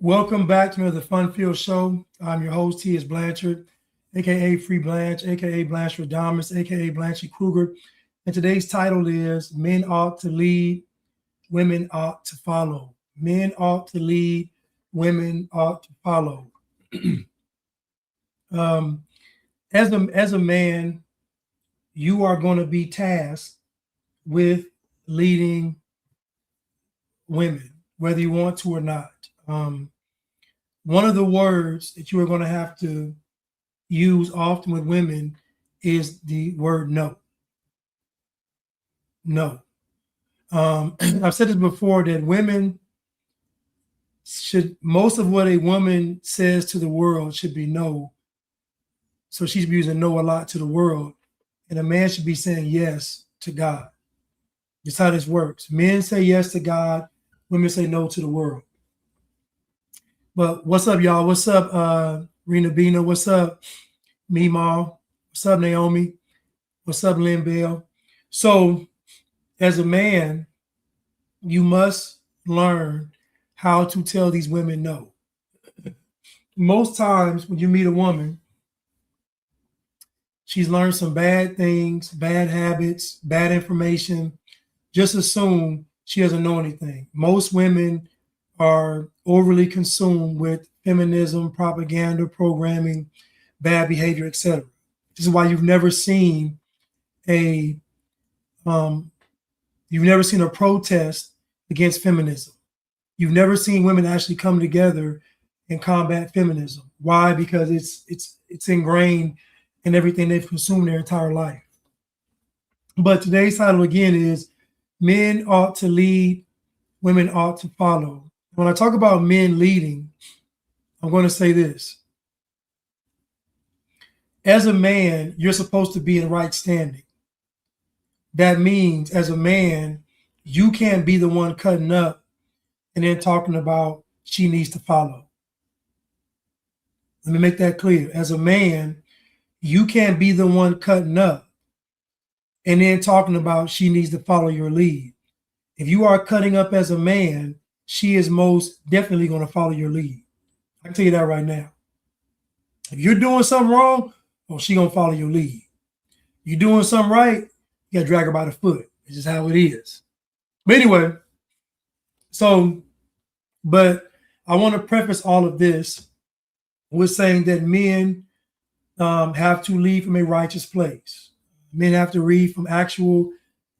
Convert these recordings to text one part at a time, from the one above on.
Welcome back to another fun-filled show. I'm your host, T.S. Blanchard, aka Free Blanche, aka Blanchard Damas, aka Blanchard Kruger. And today's title is Men Ought to Lead, Women Ought to Follow. Men ought to lead, women ought to follow. um, as a man, you are going to be tasked with leading women, whether you want to or not. One of the words that you are going to have to use often with women is the word no. No. I've said this before that women should, most of what a woman says to the world should be no. So she should be using no a lot to the world. And a man should be saying yes to God. That's how this works. Men say yes to God, women say no to the world. But what's up, y'all? What's up, Rena Bina? What's up, Meemaw? What's up, Naomi? What's up, Lynn Bell? So, as a man, you must learn how to tell these women no. Most times when you meet a woman, she's learned some bad things, bad habits, bad information. Just assume she doesn't know anything. Most women are overly consumed with feminism, propaganda, programming, bad behavior, etc. This is why you've never seen a protest against feminism. You've never seen women actually come together and combat feminism. Why? Because it's ingrained in everything they've consumed their entire life. But today's title again is Men Ought to Lead, Women Ought to Follow. When I talk about men leading, I'm going to say this. As a man, you're supposed to be in right standing. That means as a man, you can't be the one cutting up and then talking about she needs to follow. Let me make that clear. As a man, you can't be the one cutting up and then talking about she needs to follow your lead. If you are cutting up as a man, she is most definitely going to follow your lead. I can tell you that right now. If you're doing something wrong, well, she's going to follow your lead. You're doing something right, you got to drag her by the foot. It's just how it is. But anyway, but I want to preface all of this with saying that men have to lead from a righteous place. Men have to lead from actual,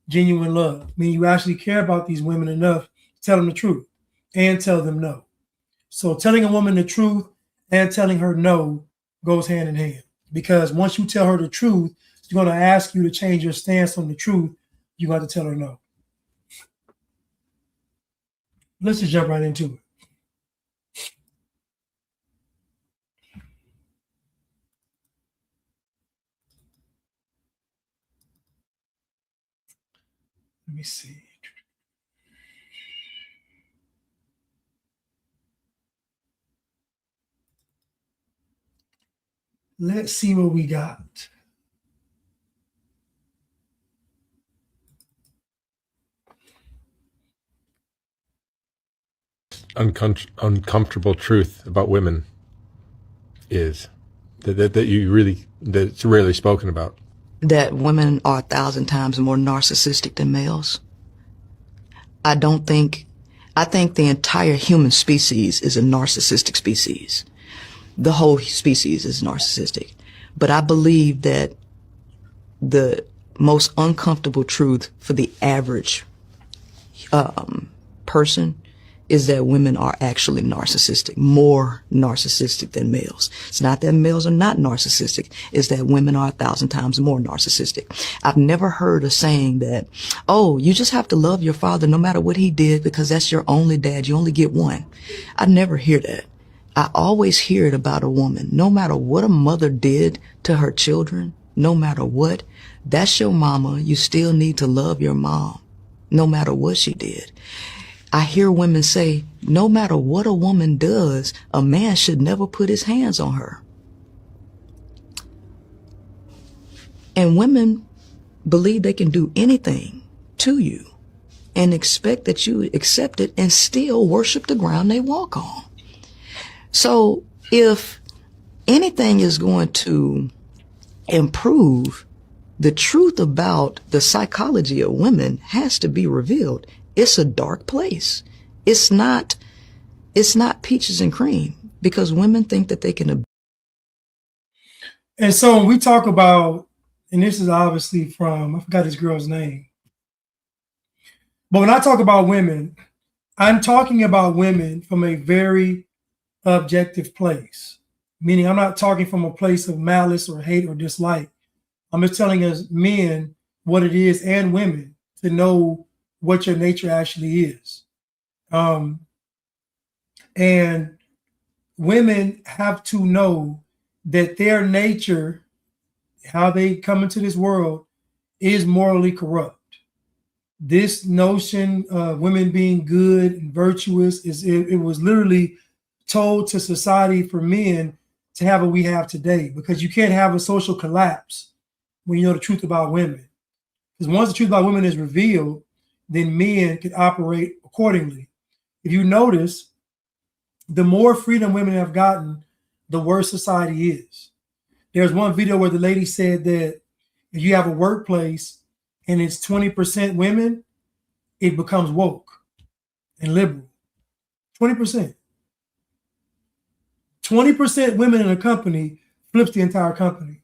genuine love. I mean, you actually care about these women enough to tell them the truth and tell them no. So telling a woman the truth and telling her no goes hand in hand. Because once you tell her the truth, she's going to ask you to change your stance on the truth. You got to tell her no. Let's just jump right into it. Let me see. Let's see what we got. Uncomfortable truth about women is that's rarely spoken about. That women are 1,000 times more narcissistic than males. I think the entire human species is a narcissistic species. The whole species is narcissistic. But I believe that the most uncomfortable truth for the average person is that women are actually narcissistic, more narcissistic than males. It's not that males are not narcissistic, it's that women are 1,000 times more narcissistic. I've never heard a saying that, oh, you just have to love your father no matter what he did because that's your only dad, you only get one. I never hear that. I always hear it about a woman. No matter what a mother did to her children, no matter what, that's your mama. You still need to love your mom, no matter what she did. I hear women say, no matter what a woman does, a man should never put his hands on her. And women believe they can do anything to you and expect that you accept it and still worship the ground they walk on. So if anything is going to improve, the truth about the psychology of women has to be revealed. It's a dark place. It's not peaches and cream, because women think that they can. And so when we talk about, and this is obviously from, I forgot this girl's name, but when I talk about women, I'm talking about women from a very objective place, meaning I'm not talking from a place of malice or hate or dislike. I'm just telling us men what it is, and women, to know what your nature actually is. And women have to know that their nature, how they come into this world, is morally corrupt. This notion of women being good and virtuous it was literally told to society for men to have what we have today, because you can't have a social collapse when you know the truth about women. Because once the truth about women is revealed, then men can operate accordingly. If you notice, the more freedom women have gotten, the worse society is. There's one video where the lady said that if you have a workplace and it's 20% women, it becomes woke and liberal. 20%. 20% women in a company flips the entire company.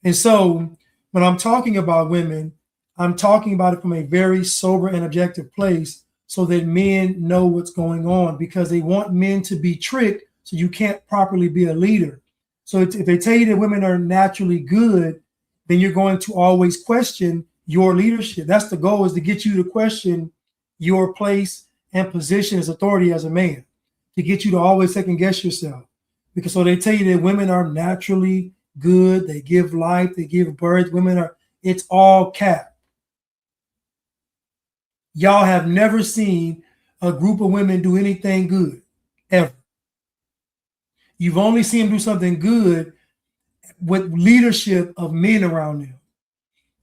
And so when I'm talking about women, I'm talking about it from a very sober and objective place, so that men know what's going on, because they want men to be tricked so you can't properly be a leader. So if they tell you that women are naturally good, then you're going to always question your leadership. That's the goal, is to get you to question your place and position as authority as a man, to get you to always second guess yourself. Because so they tell you that women are naturally good, they give life, they give birth, it's all cap. Y'all have never seen a group of women do anything good, ever. You've only seen them do something good with leadership of men around them.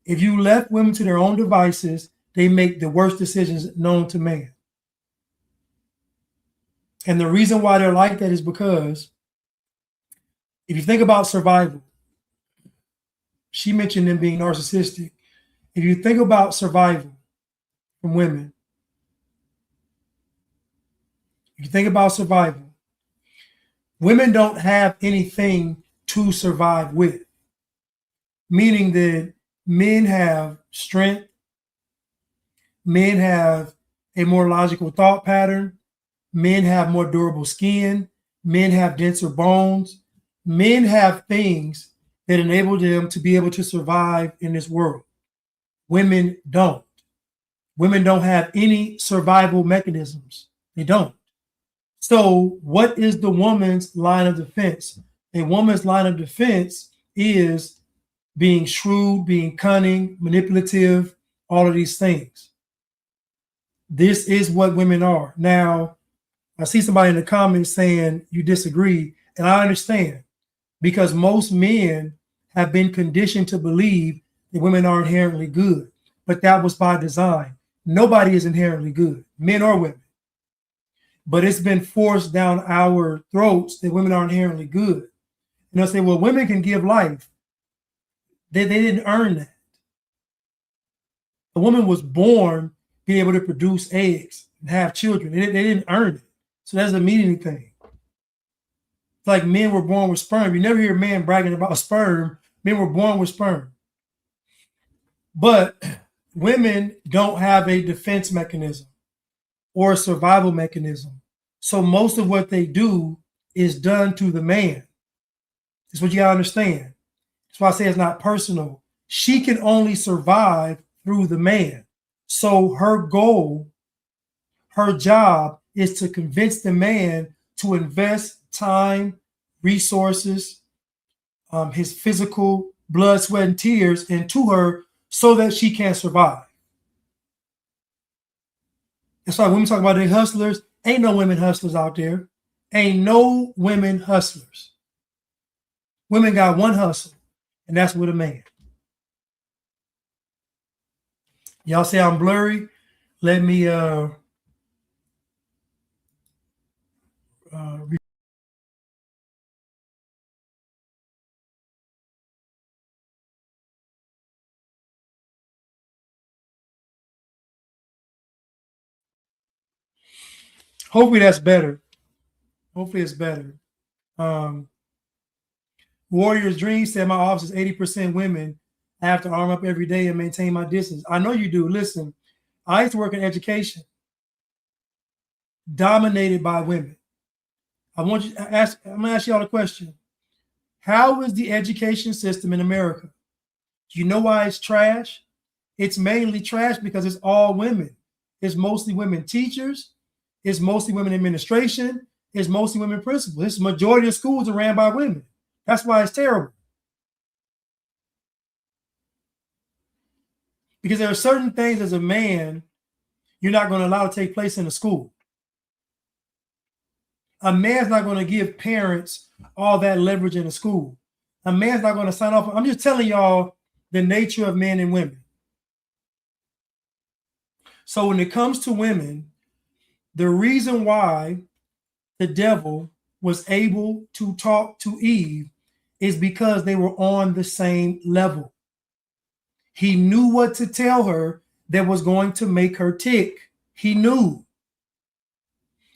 If you left women to their own devices, they make the worst decisions known to man. And the reason why they're like that is because if you think about survival, she mentioned them being narcissistic. If you think about survival from women, if you think about survival, women don't have anything to survive with, meaning that men have strength, men have a more logical thought pattern, men have more durable skin, men have denser bones, men have things that enable them to be able to survive in this world. Women don't. Women don't have any survival mechanisms. They don't. So what is the woman's line of defense? A woman's line of defense is being shrewd, being cunning, manipulative, all of these things. This is what women are. Now, I see somebody in the comments saying you disagree, and I understand, because most men have been conditioned to believe that women are inherently good, but that was by design. Nobody is inherently good, men or women. But it's been forced down our throats that women are inherently good. And they'll say, well, women can give life. They didn't earn that. A woman was born being able to produce eggs and have children. They didn't earn it. So that doesn't mean anything. It's like men were born with sperm. You never hear a man bragging about sperm. Men were born with sperm. But women don't have a defense mechanism or a survival mechanism. So most of what they do is done to the man. That's what you gotta understand. That's why I say it's not personal. She can only survive through the man. So her goal, her job, is to convince the man to invest time, resources, his physical blood, sweat, and tears into her so that she can survive. That's why women talk about they hustlers. Ain't no women hustlers out there. Ain't no women hustlers. Women got one hustle, and that's with a man. Y'all say I'm blurry. Let me Hopefully that's better. Hopefully it's better. Warrior's Dream said my office is 80% women. I have to arm up every day and maintain my distance. I know you do. Listen, I used to work in education, dominated by women. I'm gonna ask y'all a question. How is the education system in America? Do you know why it's trash? It's mainly trash because it's all women. It's mostly women teachers. It's mostly women administration. It's mostly women principals. This majority of schools are ran by women. That's why it's terrible. Because there are certain things as a man you're not going to allow to take place in a school. A man's not going to give parents all that leverage in a school. A man's not going to sign off. I'm just telling y'all the nature of men and women. So when it comes to women, the reason why the devil was able to talk to Eve is because they were on the same level. He knew what to tell her that was going to make her tick. He knew.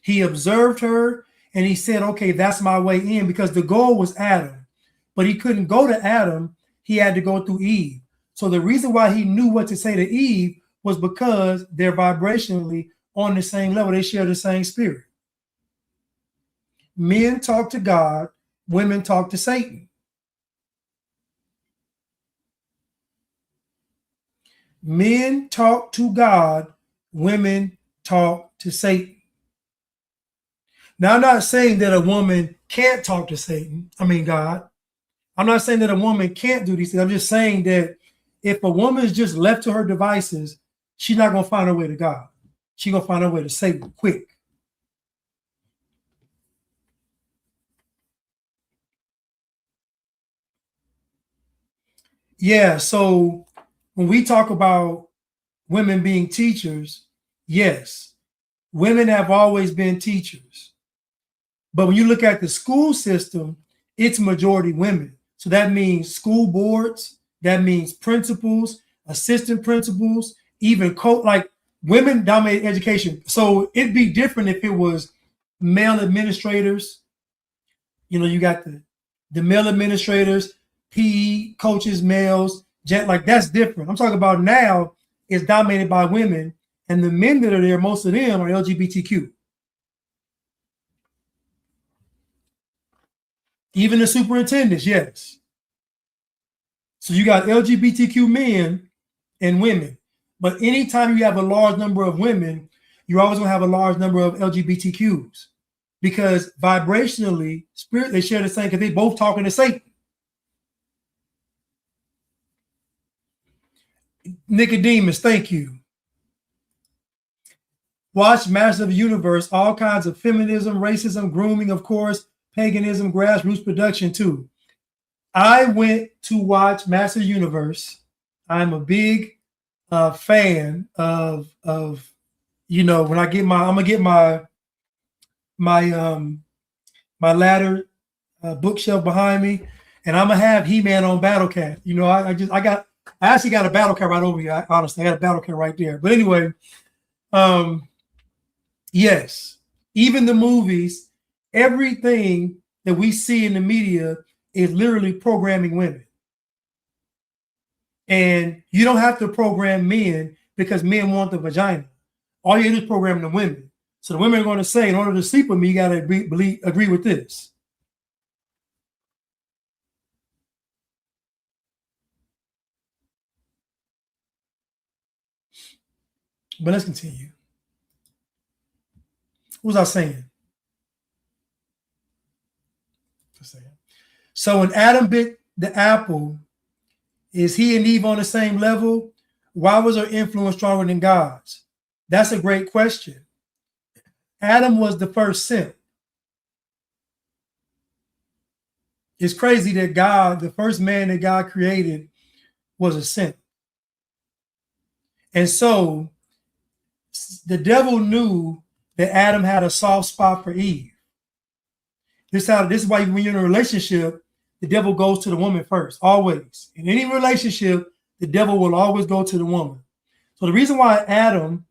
He observed her and he said, okay, that's my way in, because the goal was Adam. But he couldn't go to Adam. He had to go through Eve. So the reason why he knew what to say to Eve was because they're vibrationally on the same level. They share the same spirit. Men talk to God, women talk to Satan. Men talk to God, women talk to Satan. Now, I'm not saying that a woman can't talk to Satan. God. I'm not saying that a woman can't do these things. I'm just saying that if a woman is just left to her devices, she's not going to find her way to God. She's going to find her way to Satan quick. Yeah, so when we talk about women being teachers, yes, women have always been teachers. But when you look at the school system, it's majority women. So that means school boards, that means principals, assistant principals, even like women dominate education. So it'd be different if it was male administrators. You got the male administrators, PE coaches, males, like that's different. I'm talking about now it's dominated by women, and the men that are there, most of them are LGBTQ. Even the superintendents, yes. So you got LGBTQ men and women. But anytime you have a large number of women, you're always going to have a large number of LGBTQs. Because vibrationally, spirit, they share the same, because they both talking to Satan. Nicodemus, thank you. Watch Masters of the Universe, all kinds of feminism, racism, grooming, of course, paganism, grassroots production too. I went to watch Masters of the Universe. I'm a big fan of when I get I'm gonna get my ladder bookshelf behind me, and I'm gonna have He-Man on Battle Cat. I actually got a Battle Cat right over here. Honestly, I got a Battle Cat right there. But anyway, yes, even the movies, everything that we see in the media is literally programming women. And you don't have to program men because men want the vagina. All you do is program the women. So the women are going to say, in order to sleep with me, you got to agree with this. But let's continue. What was I saying? So when Adam bit the apple, is he and Eve on the same level? Why was her influence stronger than God's? That's a great question. Adam was the first simp. It's crazy that God, the first man that God created, was a simp. And so the devil knew that Adam had a soft spot for Eve. This is why when you're in a relationship, the devil goes to the woman first, always. In any relationship, the devil will always go to the woman. So the reason why Adam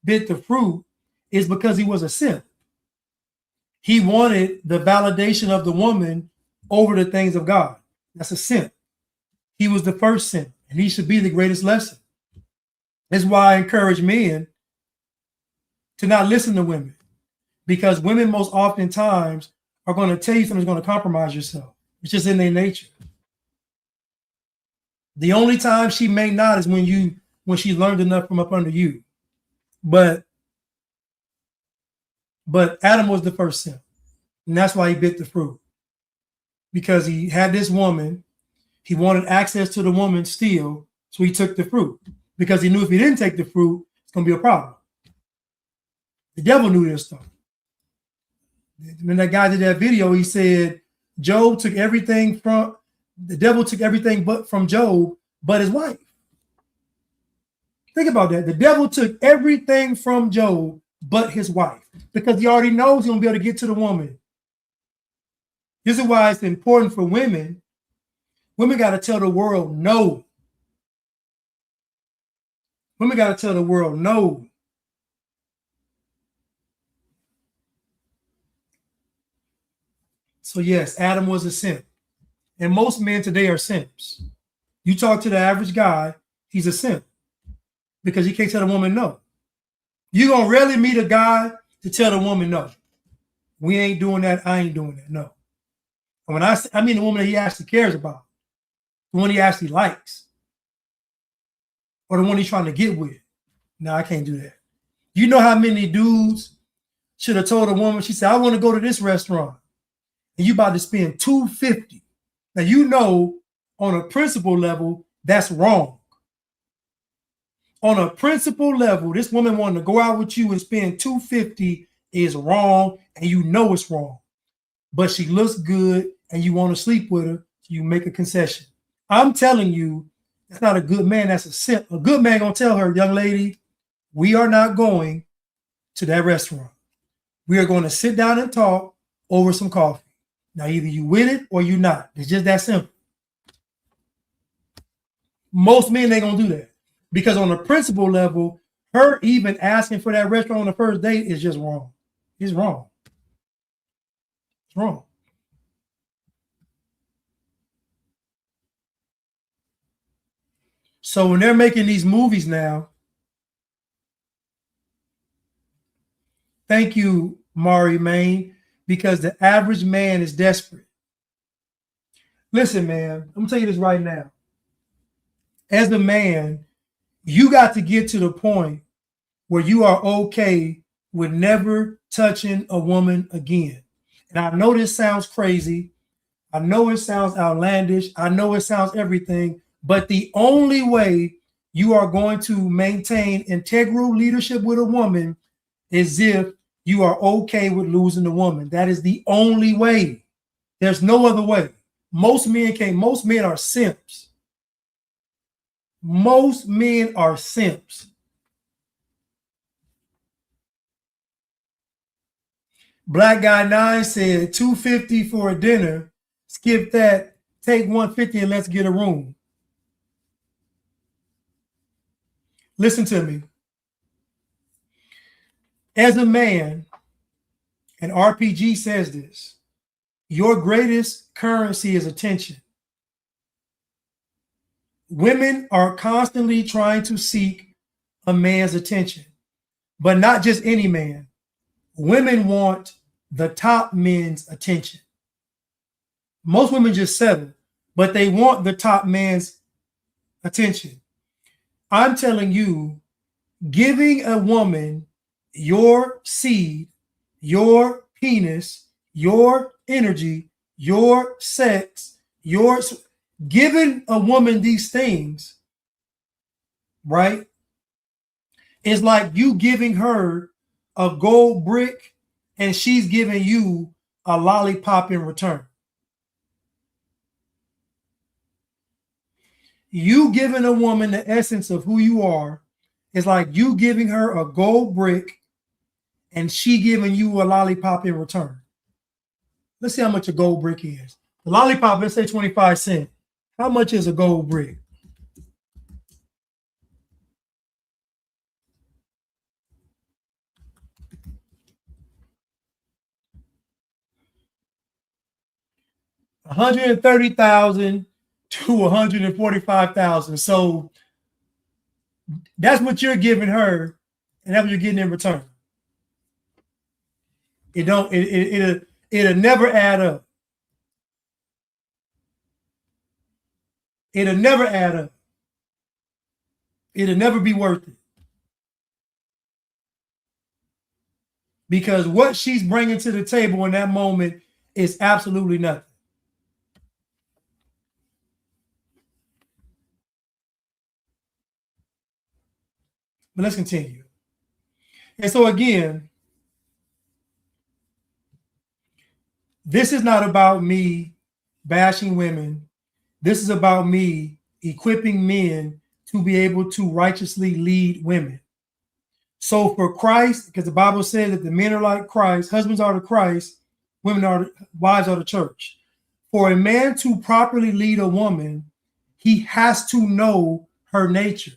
bit the fruit is because he was a simp. He wanted the validation of the woman over the things of God. That's a simp. He was the first simp, and he should be the greatest lesson. That's why I encourage men to not listen to women, because women most oftentimes are going to tell you something's going to compromise yourself. It's just in their nature. The only time she may not is when she learned enough from up under you. But Adam was the first simp, and that's why he bit the fruit, because he had this woman. He wanted access to the woman still, so he took the fruit, because he knew if he didn't take the fruit, it's going to be a problem. The devil knew this stuff. When that guy did that video, he said the devil took everything but from Job, but his wife. Think about that. The devil took everything from Job but his wife, because he already knows he's going to be able to get to the woman. This is why it's important for women. Women got to tell the world no. Women got to tell the world no. So yes, Adam was a simp. And most men today are simps. You talk to the average guy, he's a simp, because he can't tell a woman no. You're going to rarely meet a guy to tell a woman no. We ain't doing that. I ain't doing that. No. And when I mean the woman that he actually cares about, the one he actually likes, or the one he's trying to get with. No, I can't do that. You know how many dudes should have told a woman, she said, I want to go to this restaurant, and you about to spend $250. Now, you know, on a principle level, that's wrong. On a principle level, this woman wanting to go out with you and spend $250 is wrong, and you know it's wrong. But she looks good, and you want to sleep with her, so you make a concession. I'm telling you, that's not a good man, that's a simp. A good man gonna tell her, young lady, we are not going to that restaurant. We are going to sit down and talk over some coffee. Now, either you with it or you not. It's just that simple. Most men ain't gonna do that, because on a principle level, her even asking for that restaurant on the first date is just wrong. It's wrong. It's wrong. So when they're making these movies now, thank you, Mari Main, because the average man is desperate. Listen, man, I'm gonna tell you this right now. As a man, you got to get to the point where you are okay with never touching a woman again. And I know this sounds crazy. I know it sounds outlandish. I know it sounds everything. But the only way you are going to maintain integral leadership with a woman is if you are okay with losing the woman. That is the only way. There's no other way. Most men can't. Most men are simps. Most men are simps. Black Guy 9 said $250 for a dinner. Skip that. Take $150 and let's get a room. Listen to me. As a man, and RPG says this, your greatest currency is attention. Women are constantly trying to seek a man's attention, but not just any man. Women want the top men's attention. Most women just settle, but they want the top man's attention. I'm telling you, giving a woman your seed, your penis, your energy, your sex, giving a woman these things, right, is like you giving her a gold brick and she's giving you a lollipop in return. You giving a woman the essence of who you are is like you giving her a gold brick and she giving you a lollipop in return. Let's see how much a gold brick is. The lollipop, let's say 25 cents. How much is a gold brick? 130,000 to 145,000. So that's what you're giving her, and that's what you're getting in return. It'll never add up. It'll never add up. It'll never be worth it. Because what she's bringing to the table in that moment is absolutely nothing. But let's continue. And so again, this is not about me bashing women. This is about me equipping men to be able to righteously lead women. So for Christ, because the Bible says that the men are like Christ, husbands are the Christ, wives are the church. For a man to properly lead a woman, he has to know her nature.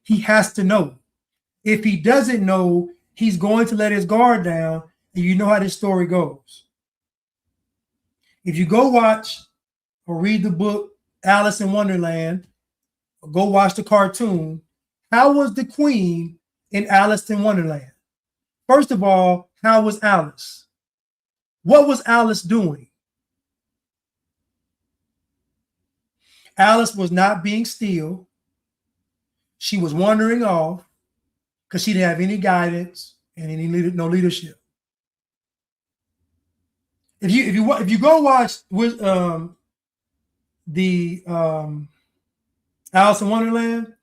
He has to know. If he doesn't know, he's going to let his guard down, and you know how this story goes. If you go watch or read the book Alice in Wonderland, or go watch the cartoon, how was the queen in Alice in Wonderland? First of all, how was Alice? What was Alice doing? Alice was not being still. She was wandering off because she didn't have any guidance and no leadership. If you go watch with the Alice in Wonderland,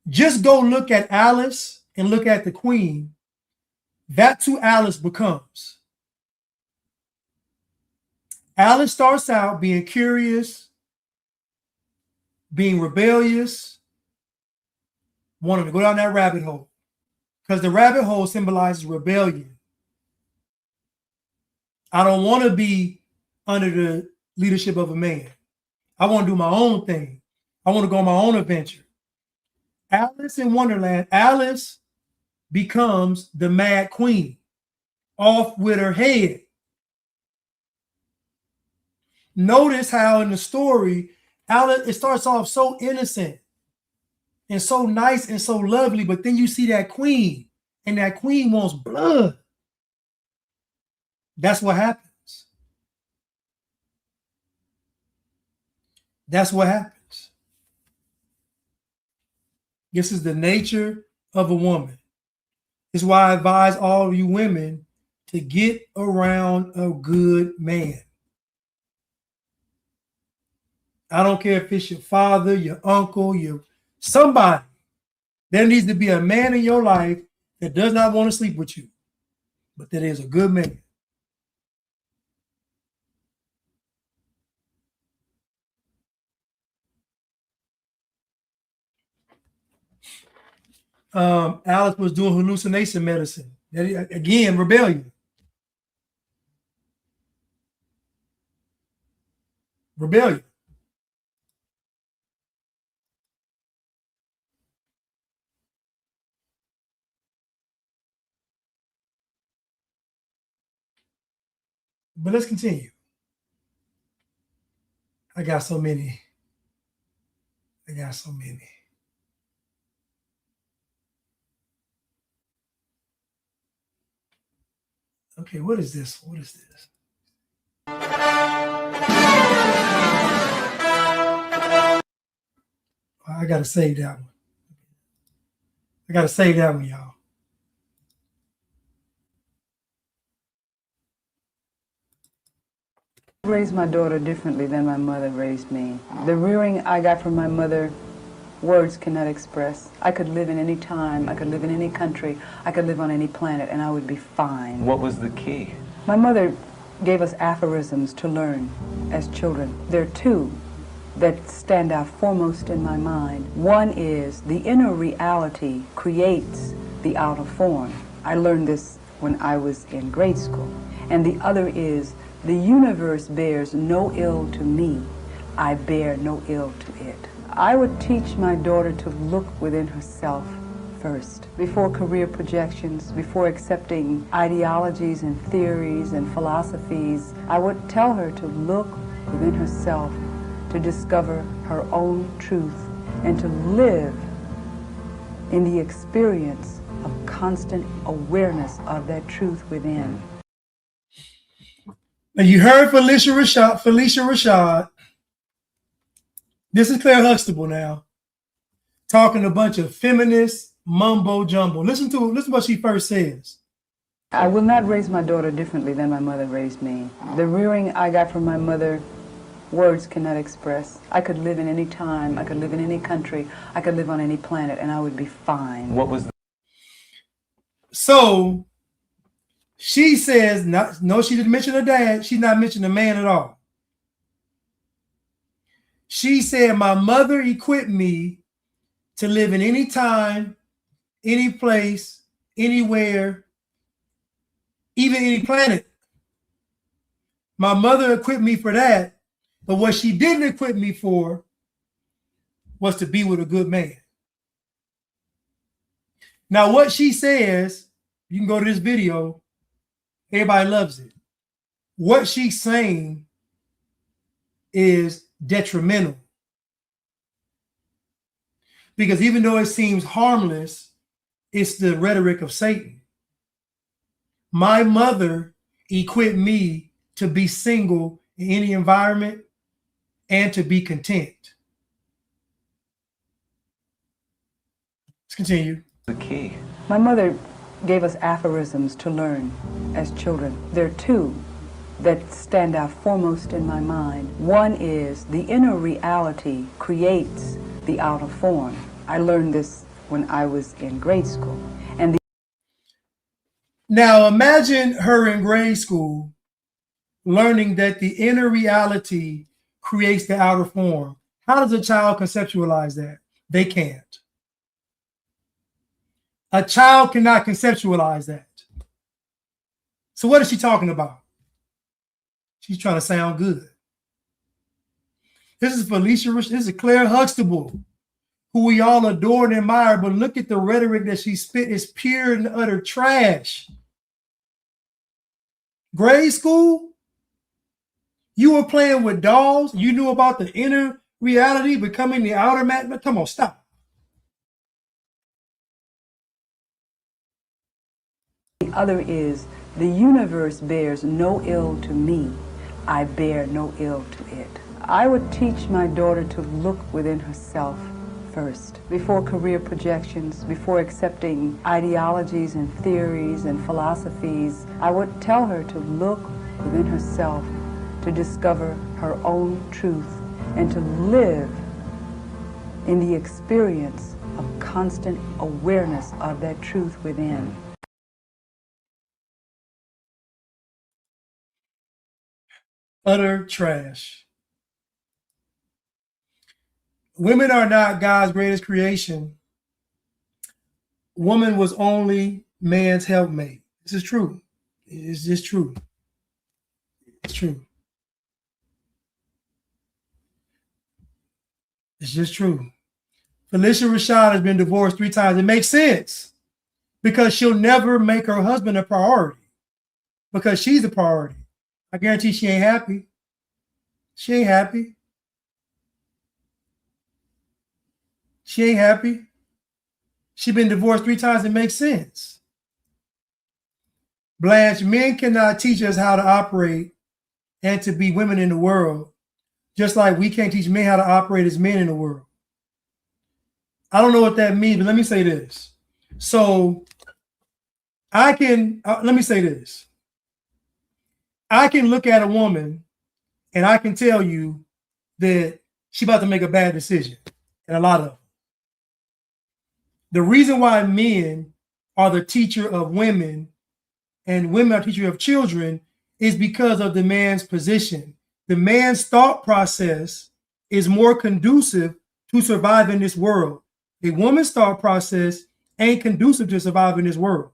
just go look at Alice and look at the queen. That's who Alice becomes. Alice starts out being curious, being rebellious, wanting to go down that rabbit hole, because the rabbit hole symbolizes rebellion. I don't want to be under the leadership of a man. I want to do my own thing. I want to go on my own adventure. Alice in Wonderland, Alice becomes the mad queen, off with her head. Notice how in the story, Alice, it starts off so innocent and so nice and so lovely, but then you see that queen, and that queen wants blood. That's what happens. That's what happens. This is the nature of a woman. It's why I advise all of you women to get around a good man. I don't care if it's your father, your uncle, somebody. There needs to be a man in your life that does not want to sleep with you, but that is a good man. Alice was doing hallucination medicine. Again, rebellion. Rebellion. But let's continue. I got so many. Okay, what is this? I got to save that one. Y'all. I raised my daughter differently than my mother raised me. The rearing I got from my mother, words cannot express. I could live in any time, I could live in any country, I could live on any planet, and I would be fine. What was the key? My mother gave us aphorisms to learn as children. There are two that stand out foremost in my mind. One is the inner reality creates the outer form. I learned this when I was in grade school. And the other is the universe bears no ill to me. I bear no ill to it. I would teach my daughter to look within herself first. Before career projections, before accepting ideologies and theories and philosophies, I would tell her to look within herself, to discover her own truth, and to live in the experience of constant awareness of that truth within. And you heard Felicia Rashad. This is Claire Huxtable now, talking a bunch of feminist mumbo jumbo. Listen to what she first says. I will not raise my daughter differently than my mother raised me. The rearing I got from my mother, words cannot express. I could live in any time, I could live in any country, I could live on any planet, and I would be fine. What was So she says, no, she didn't mention her dad. She's not mentioning a man at all. She said, my mother equipped me to live in any time, any place, anywhere, even any planet. My mother equipped me for that. But what she didn't equip me for was to be with a good man. Now, what she says, you can go to this video. Everybody loves it. What she's saying is detrimental. Because even though it seems harmless, it's the rhetoric of Satan. My mother equipped me to be single in any environment and to be content. Let's continue. the key? My mother gave us aphorisms to learn as children. There are two that stand out foremost in my mind. One is the inner reality creates the outer form. I learned this when I was in grade school. And Now imagine her in grade school learning that the inner reality creates the outer form. How does a child conceptualize that? They can't. A child cannot conceptualize that. So what is she talking about? She's trying to sound good. This is Felicia Rich. This is Claire Huxtable, who we all adore and admire, but look at the rhetoric that she spit. It's pure and utter trash. Grade school, you were playing with dolls. You knew about the inner reality becoming the outer man. Come on, stop. the other is the universe bears no ill to me. I bear no ill to it. I would teach my daughter to look within herself first. Before career projections, before accepting ideologies and theories and philosophies, I would tell her to look within herself, to discover her own truth, and to live in the experience of constant awareness of that truth within. Utter trash. Women are not God's greatest creation. Woman was only man's helpmate. This is true. It's just true. It's true. It's just true. Felicia Rashad has been divorced 3 times. It makes sense because she'll never make her husband a priority because she's a priority. I guarantee she ain't happy. She ain't happy. She ain't happy. She's been divorced 3 times. It makes sense. Blanche, men cannot teach us how to operate and to be women in the world, just like we can't teach men how to operate as men in the world. I don't know what that means, but let me say this. So I can, let me say this. I can look at a woman and I can tell you that she's about to make a bad decision, and a lot of them. The reason why men are the teacher of women and women are teacher of children is because of the man's position. The man's thought process is more conducive to survive in this world. A woman's thought process ain't conducive to survive in this world.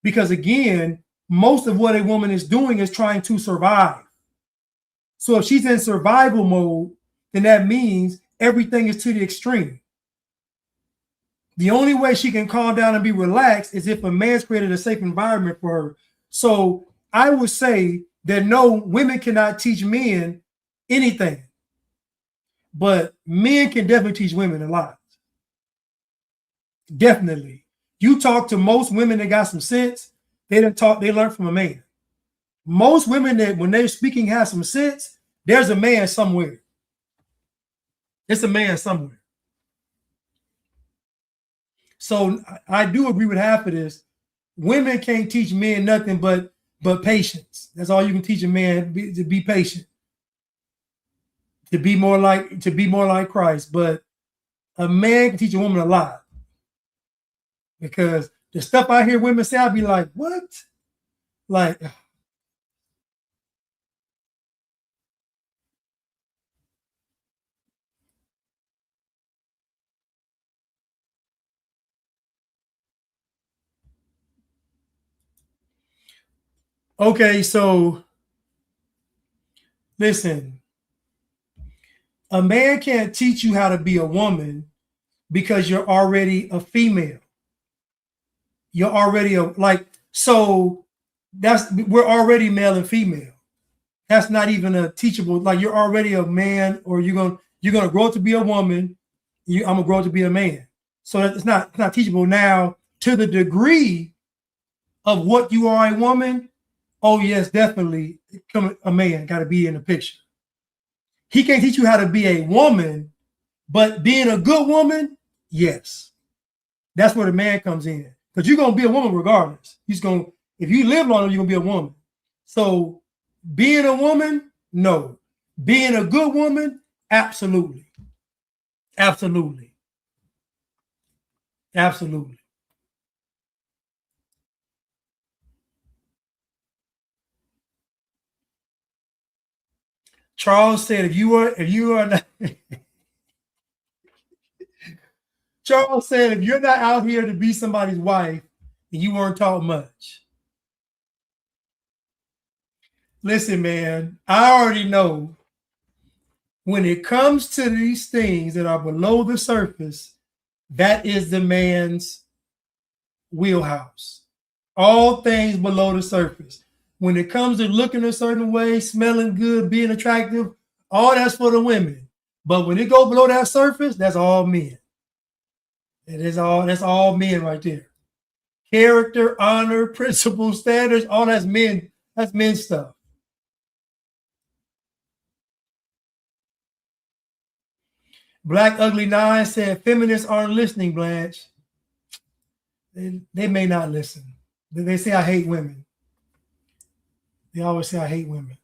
Because again, most of what a woman is doing is trying to survive. So if she's in survival mode, then that means everything is to the extreme. The only way she can calm down and be relaxed is if a man's created a safe environment for her. So I would say that no, women cannot teach men anything, but men can definitely teach women a lot. Definitely. You talk to most women that got some sense, they learn from a man. Most women that when they're speaking have some sense, there's a man somewhere. It's a man somewhere. So I do agree with half of this. Women can't teach men nothing but patience. That's all you can teach a man, to be patient, to be more like Christ. But a man can teach a woman a lot, because the stuff I hear women say, I'll be like, what? Like, okay, so listen, a man can't teach you how to be a woman because you're already a female. You're already so we're already male and female. That's not even a teachable, like you're already a man, or you're gonna grow up to be a woman. I'm gonna grow up to be a man. So it's not teachable. Now, to the degree of what you are a woman, oh yes, definitely a man got to be in the picture. He can't teach you how to be a woman, but being a good woman, yes. That's where the man comes in. Because you're gonna be a woman regardless. If you live long enough, you're gonna be a woman. So being a woman, no. Being a good woman, absolutely. Absolutely. Absolutely. Charles said, if you are not Charles said, if you're not out here to be somebody's wife, then you weren't taught much. Listen, man, I already know when it comes to these things that are below the surface, that is the man's wheelhouse. All things below the surface. When it comes to looking a certain way, smelling good, being attractive, all that's for the women. But when it goes below that surface, that's all men. That's all men right there. Character, honor, principles, standards, all that's men. That's men stuff. Black Ugly 9 said, feminists aren't listening, Blanche. They may not listen. They say I hate women. They always say I hate women.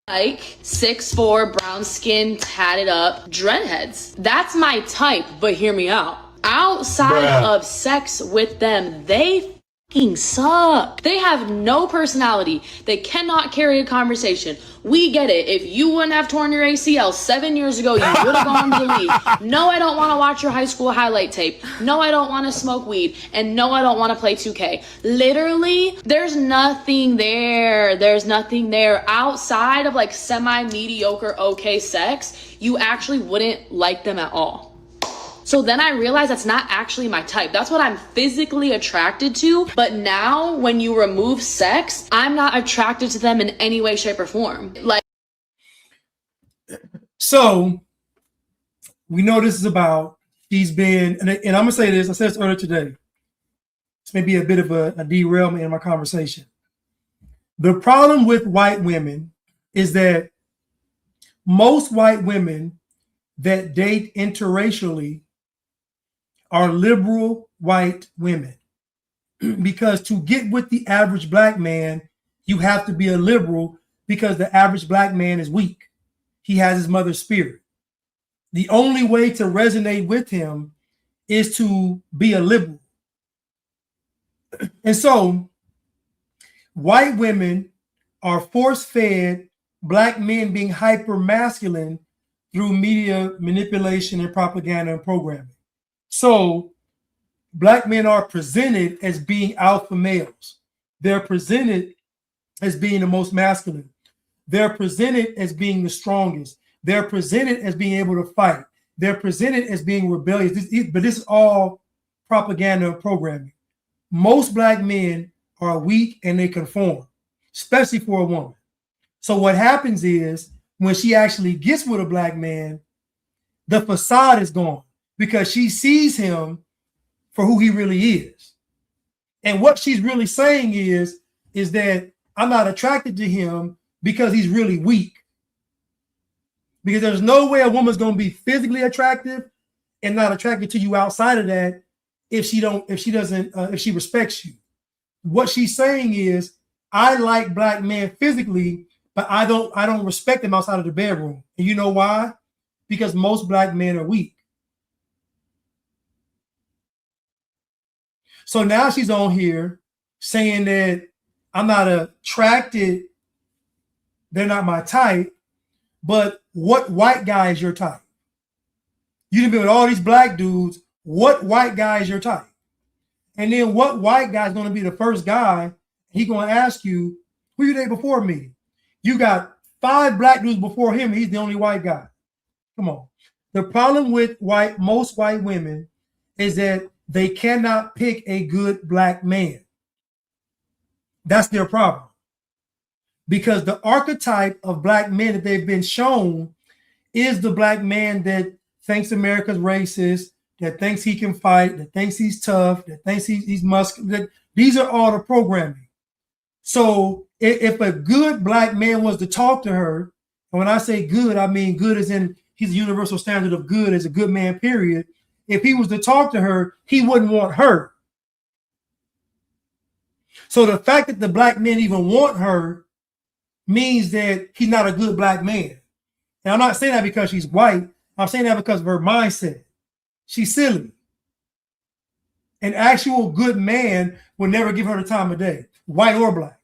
Like 6'4", brown skin, tatted up, dreadheads. That's my type, but hear me out. Outside of sex with them, they fucking suck. They have no personality. They cannot carry a conversation. We get it. If you wouldn't have torn your ACL 7 years ago, you would have gone to the league. No, I don't want to watch your high school highlight tape. No, I don't want to smoke weed. And no, I don't want to play 2K. Literally, there's nothing there. There's nothing there outside of like semi-mediocre, okay sex. You actually wouldn't like them at all. So then I realized that's not actually my type. That's what I'm physically attracted to. But now when you remove sex, I'm not attracted to them in any way, shape, or form. So we know this is about, she's been, and I'm going to say this, I said this earlier today. This may be a bit of a derailment in my conversation. The problem with white women is that most white women that date interracially are liberal white women, because to get with the average black man, you have to be a liberal, because the average black man is weak. He has his mother's spirit. The only way to resonate with him is to be a liberal. And so white women are force-fed black men being hyper masculine through media manipulation and propaganda and programming. So black men are presented as being alpha males. They're presented as being the most masculine. They're presented as being the strongest. They're presented as being able to fight. They're presented as being rebellious. But this is all propaganda and programming. Most black men are weak and they conform, especially for a woman. So what happens is when she actually gets with a black man, the facade is gone because she sees him for who he really is. And what she's really saying is that I'm not attracted to him because he's really weak. Because there's no way a woman's going to be physically attractive and not attracted to you outside of that if she respects you. What she's saying is, I like black men physically, but I don't respect them outside of the bedroom. And you know why? Because most black men are weak. So now she's on here saying that I'm not attracted, they're not my type, but what white guy is your type? You done been with all these black dudes, what white guy is your type? And then what white guy is going to be the first guy? He going to ask you, who you date before me? You got 5 black dudes before him, and he's the only white guy. Come on. The problem with most white women is that they cannot pick a good black man. That's their problem. Because the archetype of black men that they've been shown is the black man that thinks America's racist, that thinks he can fight, that thinks he's tough, that thinks he's muscular. These are all the programming. So if a good black man was to talk to her, and when I say good, I mean good as in he's a universal standard of good as a good man, period. If he was to talk to her, he wouldn't want her. So the fact that the black men even want her means that he's not a good black man. And I'm not saying that because she's white. I'm saying that because of her mindset. She's silly. An actual good man will never give her the time of day, white or black.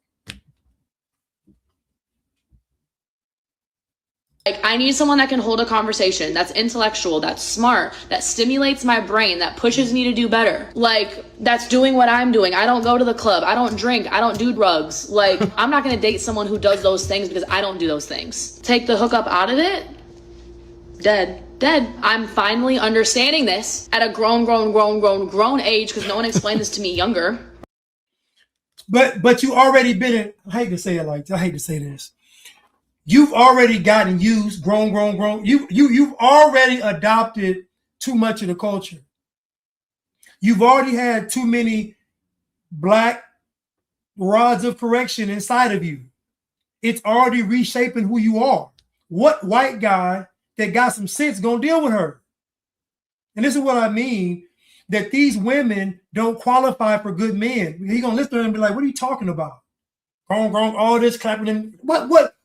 Like, I need someone that can hold a conversation, that's intellectual, that's smart, that stimulates my brain, that pushes me to do better. Like, that's doing what I'm doing. I don't go to the club. I don't drink. I don't do drugs. Like, I'm not going to date someone who does those things because I don't do those things. Take the hookup out of it. Dead. I'm finally understanding this at a grown age because no one explained this to me younger. But you already been in, I hate to say it like, I hate to say this. You've already gotten used, grown. You've already adopted too much of the culture. You've already had too many black rods of correction inside of you. It's already reshaping who you are. What white guy that got some sense gonna deal with her? And this is what I mean, that these women don't qualify for good men. He's gonna listen to them and be like, what are you talking about? Grown, all this clapping in.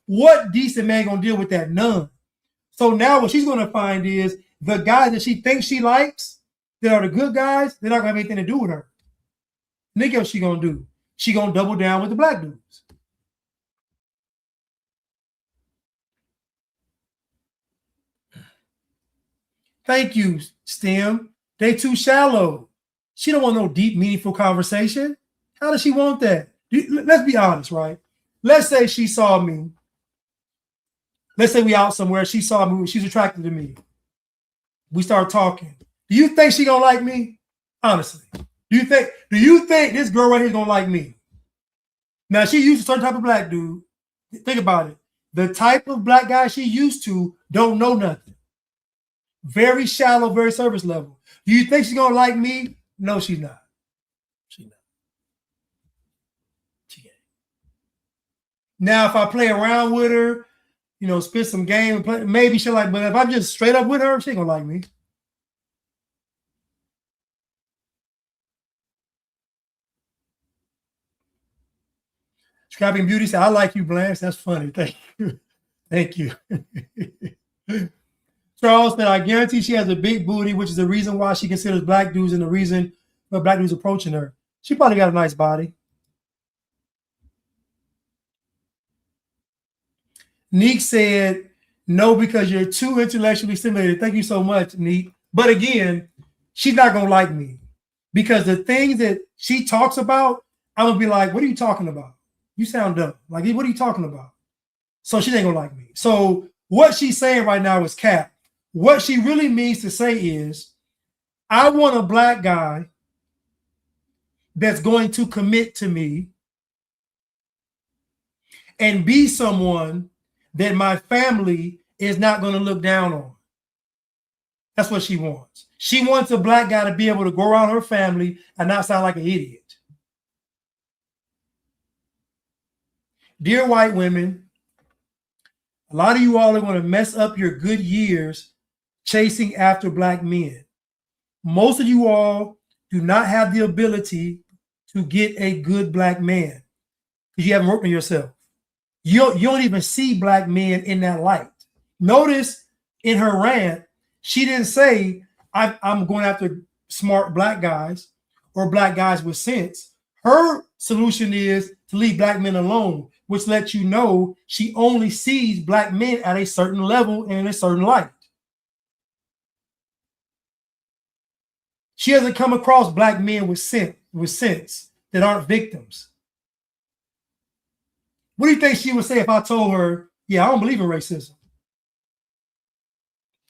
What decent man gonna deal with that? None. So now what she's gonna find is the guys that she thinks she likes, that are the good guys, they're not gonna have anything to do with her. Think what she gonna do? She gonna double down with the black dudes. Thank you, STEM. They too shallow. She don't want no deep, meaningful conversation. How does she want that? Let's be honest, right? Let's say she saw me. Let's say we out somewhere. She saw me. She's attracted to me. We start talking. Do you think she gonna like me? Honestly, do you think this girl right here is gonna like me? Now she used to a certain type of black dude. Think about it. The type of black guy she used to don't know nothing. Very shallow, very surface level. Do you think she's gonna like me? No, she's not. She's not. She ain't. Now, if I play around with her, spit some game and play, maybe she'll like, but if I'm just straight up with her, she ain't gonna like me. Scrapping Beauty said, I like you, Blanche. That's funny. Thank you. Thank you. Charles said, I guarantee she has a big booty, which is the reason why she considers black dudes and the reason why black dudes approaching her. She probably got a nice body. Neek said, no, because you're too intellectually stimulated. Thank you so much, Neek. But again, she's not going to like me because the things that she talks about, I'm going to be like, what are you talking about? You sound dumb. Like, what are you talking about? So she ain't going to like me. So What she's saying right now is cap. What she really means to say is, I want a black guy that's going to commit to me and be someone that my family is not going to look down on. That's what she wants. She wants a black guy to be able to go around her family and not sound like an idiot. Dear white women, a lot of you all are going to mess up your good years chasing after black men. Most of you all do not have the ability to get a good black man because you haven't worked on yourself. You don't even see black men in that light. Notice in her rant, she didn't say, I'm going after smart black guys or black guys with sense. Her solution is to leave black men alone, which lets you know she only sees black men at a certain level and in a certain light. She hasn't come across black men with sense that aren't victims. What do you think she would say if I told her, yeah, I don't believe in racism?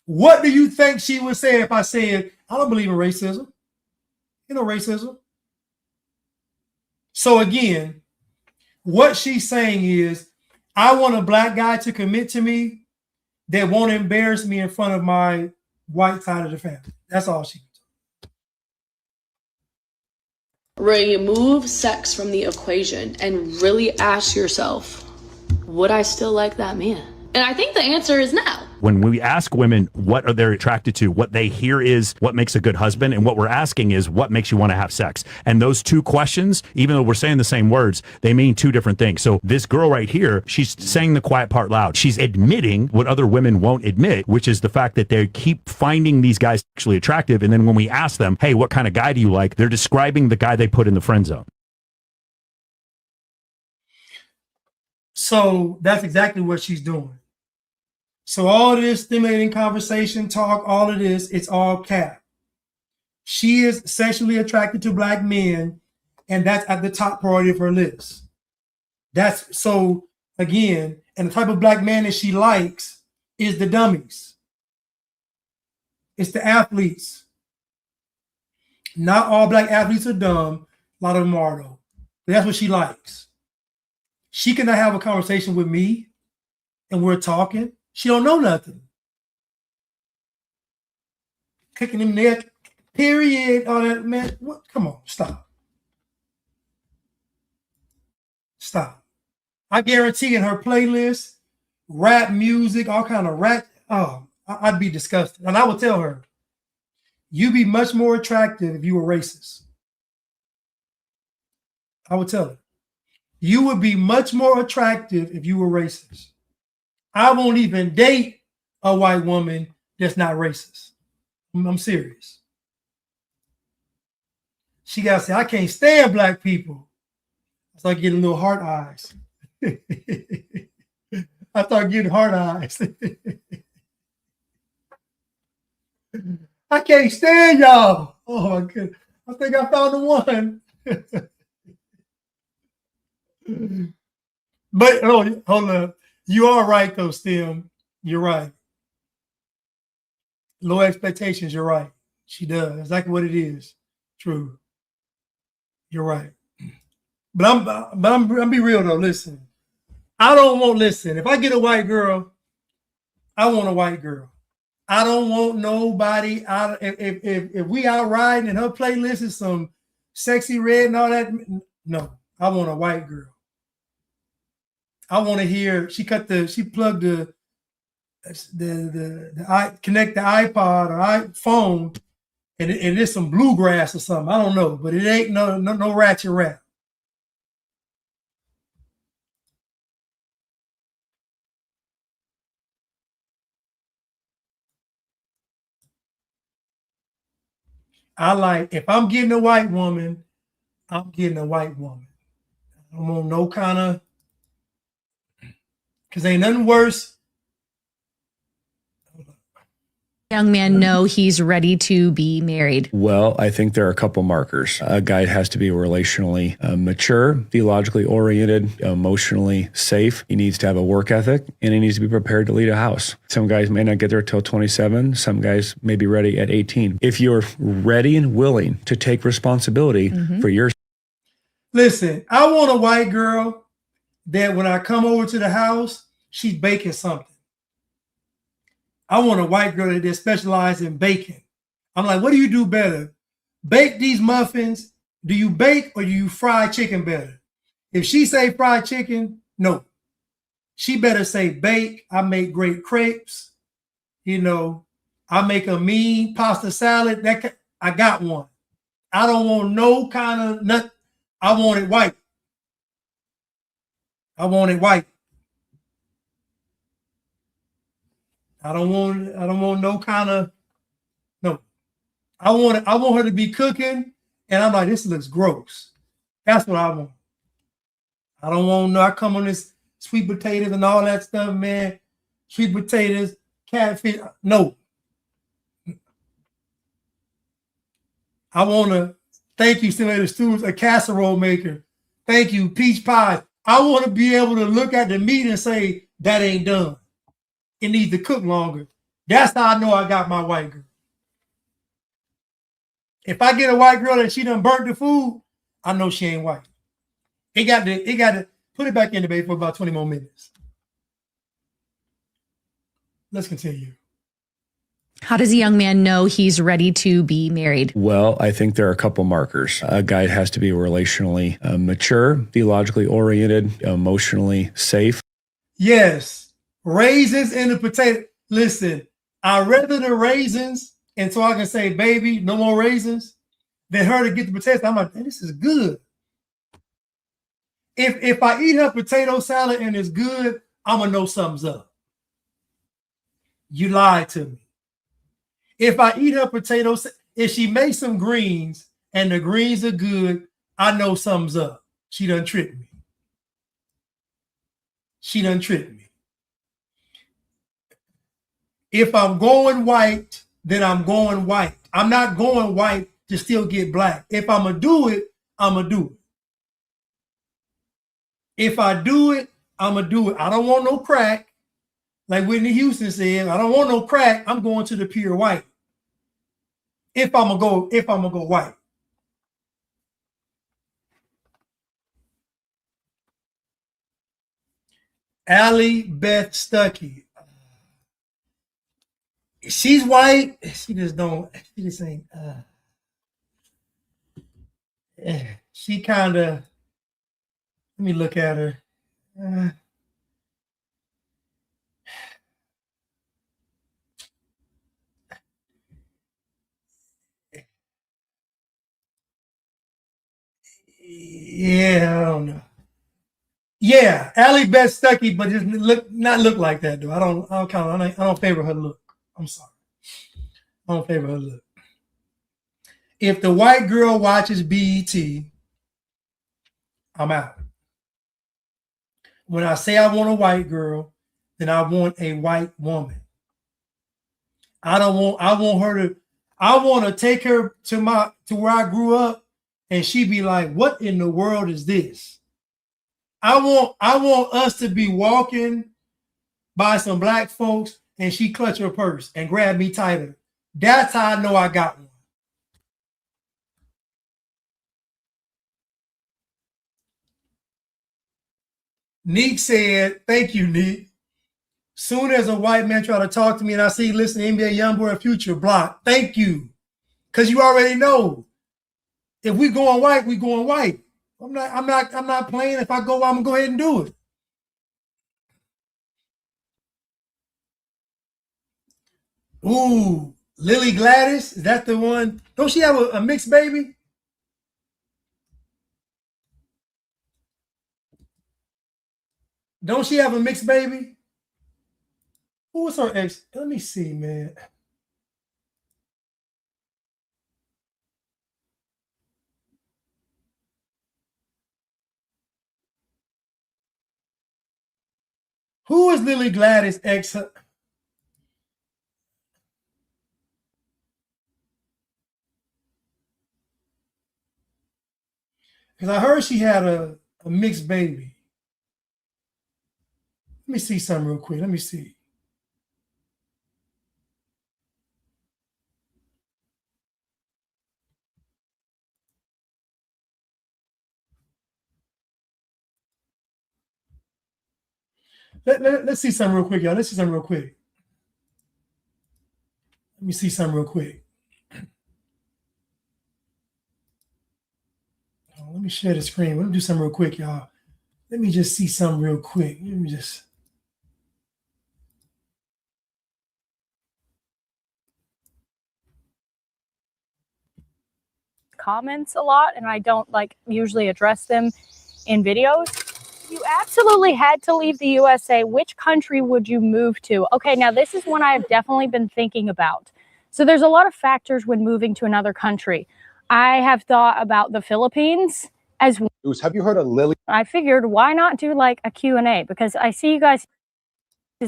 What do you think she would say if I said, I don't believe in racism? You know, racism. So again, what she's saying is, I want a black guy to commit to me that won't embarrass me in front of my white side of the family. That's all she. Remove sex from the equation and really ask yourself, would I still like that man? And I think the answer is no. When we ask women what are they attracted to, what they hear is what makes a good husband, and what we're asking is what makes you want to have sex. And those two questions, even though we're saying the same words, they mean two different things. So this girl right here, she's saying the quiet part loud. She's admitting what other women won't admit, which is the fact that they keep finding these guys actually attractive. And then when we ask them, hey, what kind of guy do you like? They're describing the guy they put in the friend zone. So that's exactly what she's doing. So all of this stimulating conversation, talk, all of this, it's all cap. She is sexually attracted to black men, and that's at the top priority of her list. That's so, again, and the type of black man that she likes is the dummies. It's the athletes. Not all black athletes are dumb. A lot of them are, though. But that's what she likes. She cannot have a conversation with me, and we're talking. She don't know nothing. Kicking him there, period, all that, man. What? Come on, stop. Stop. I guarantee in her playlist, rap music, all kind of rap, I'd be disgusted. And I would tell her, you'd be much more attractive if you were racist. I would tell her, you would be much more attractive if you were racist. I won't even date a white woman that's not racist. I'm serious. She got to say, I can't stand black people. I start getting little heart eyes. I start getting heart eyes. I can't stand y'all. Oh my goodness. I think I found the one. But hold up. You are right though, Stim. You're right. Low expectations, you're right. She does. Exactly what it is. True. You're right. But I'm be real though. Listen. I don't want listen. If I get a white girl, I want a white girl. I don't want nobody out. If we out riding and her playlist is some sexy red and all that, no, I want a white girl. I want to hear she plugged the connect the iPod or iPhone, and it is some bluegrass or something. I don't know, but it ain't no ratchet rap. I like, if I'm getting a white woman, I'm getting a white woman. I don't want no kind of, because ain't nothing worse. young man know he's ready to be married? Well, I think there are a couple markers. A guy has to be relationally mature, theologically oriented, emotionally safe. He needs to have a work ethic, and he needs to be prepared to lead a house. Some guys may not get there till 27. Some guys may be ready at 18. If you're ready and willing to take responsibility for your... Listen, I want a white girl that when I come over to the house, she's baking something. I want a white girl that specializes in baking. I'm like, what do you do better? Bake these muffins? Do you bake or do you fry chicken better? If she say fried chicken, no. She better say bake. I make great crepes. You know, I make a mean pasta salad. I got one. I don't want no kind of nut. I want it white. I want it white. I don't want no kind of, no. I want her to be cooking, and I'm like, this looks gross. That's what I want. I don't want no, I come on this sweet potatoes and all that stuff, man. Sweet potatoes, catfish. No. I want to, thank you, Senator Stewart, a casserole maker. Thank you, peach pie. I want to be able to look at the meat and say, that ain't done. It needs to cook longer. That's how I know I got my white girl. If I get a white girl and she done burnt the food, I know she ain't white. It got to put it back in the bay for about 20 more minutes. Let's continue. How does a young man know he's ready to be married? Well, I think there are a couple markers. A guy has to be relationally mature, theologically oriented, emotionally safe. Yes, raisins in the potato. Listen, I'd rather the raisins, and so I can say, baby, no more raisins, than her to get the potatoes. I'm like, this is good. If I eat her potato salad and it's good, I'm going to know something's up. You lied to me. If I eat her potatoes, if she makes some greens and the greens are good, I know something's up. She done tricked me. She done tricked me. If I'm going white, then I'm going white. I'm not going white to still get black. If I'm going to do it, I'm going to do it. If I do it, I'm going to do it. I don't want no crack. Like Whitney Houston said, I don't want no crack. I'm going to the pure white. If I'm gonna go white. Allie Beth Stuckey. She's white. She just ain't. She kind of. Let me look at her. Yeah, I don't know. Yeah, Allie Beth Stuckey, but just not look like that though. I don't favor her look. I'm sorry. I don't favor her look. If the white girl watches BET, I'm out. When I say I want a white girl, then I want a white woman. I want to take her to where I grew up and she be like, what in the world is this? I want us to be walking by some black folks and she clutch her purse and grab me tighter. That's how I know I got one. Neek said, thank you, Neek. Soon as a white man try to talk to me and I see, listen, NBA Youngboy Future block. Thank you. Because you already know. If we going white, we going white. I'm not playing. If I go, I'm gonna go ahead and do it. Ooh, Lily Gladys, is that the one? Don't she have a mixed baby? Don't she have a mixed baby? Who was her ex? Let me see, man. Who is Lily Gladys' ex? Because I heard she had a mixed baby. Let me see something real quick. Let me see. Let's see something real quick, y'all. Let's see something real quick. Let me see something real quick. Oh, let me share the screen. Let me do something real quick, y'all. Let me just see something real quick. Let me just. Comments a lot, and I don't usually address them in videos. You absolutely had to leave the USA. Which country would you move to? Okay, now this is one I've definitely been thinking about. So there's a lot of factors when moving to another country. I have thought about the Philippines as well. Have you heard of Lily? I figured, why not do a Q&A? Because I see you guys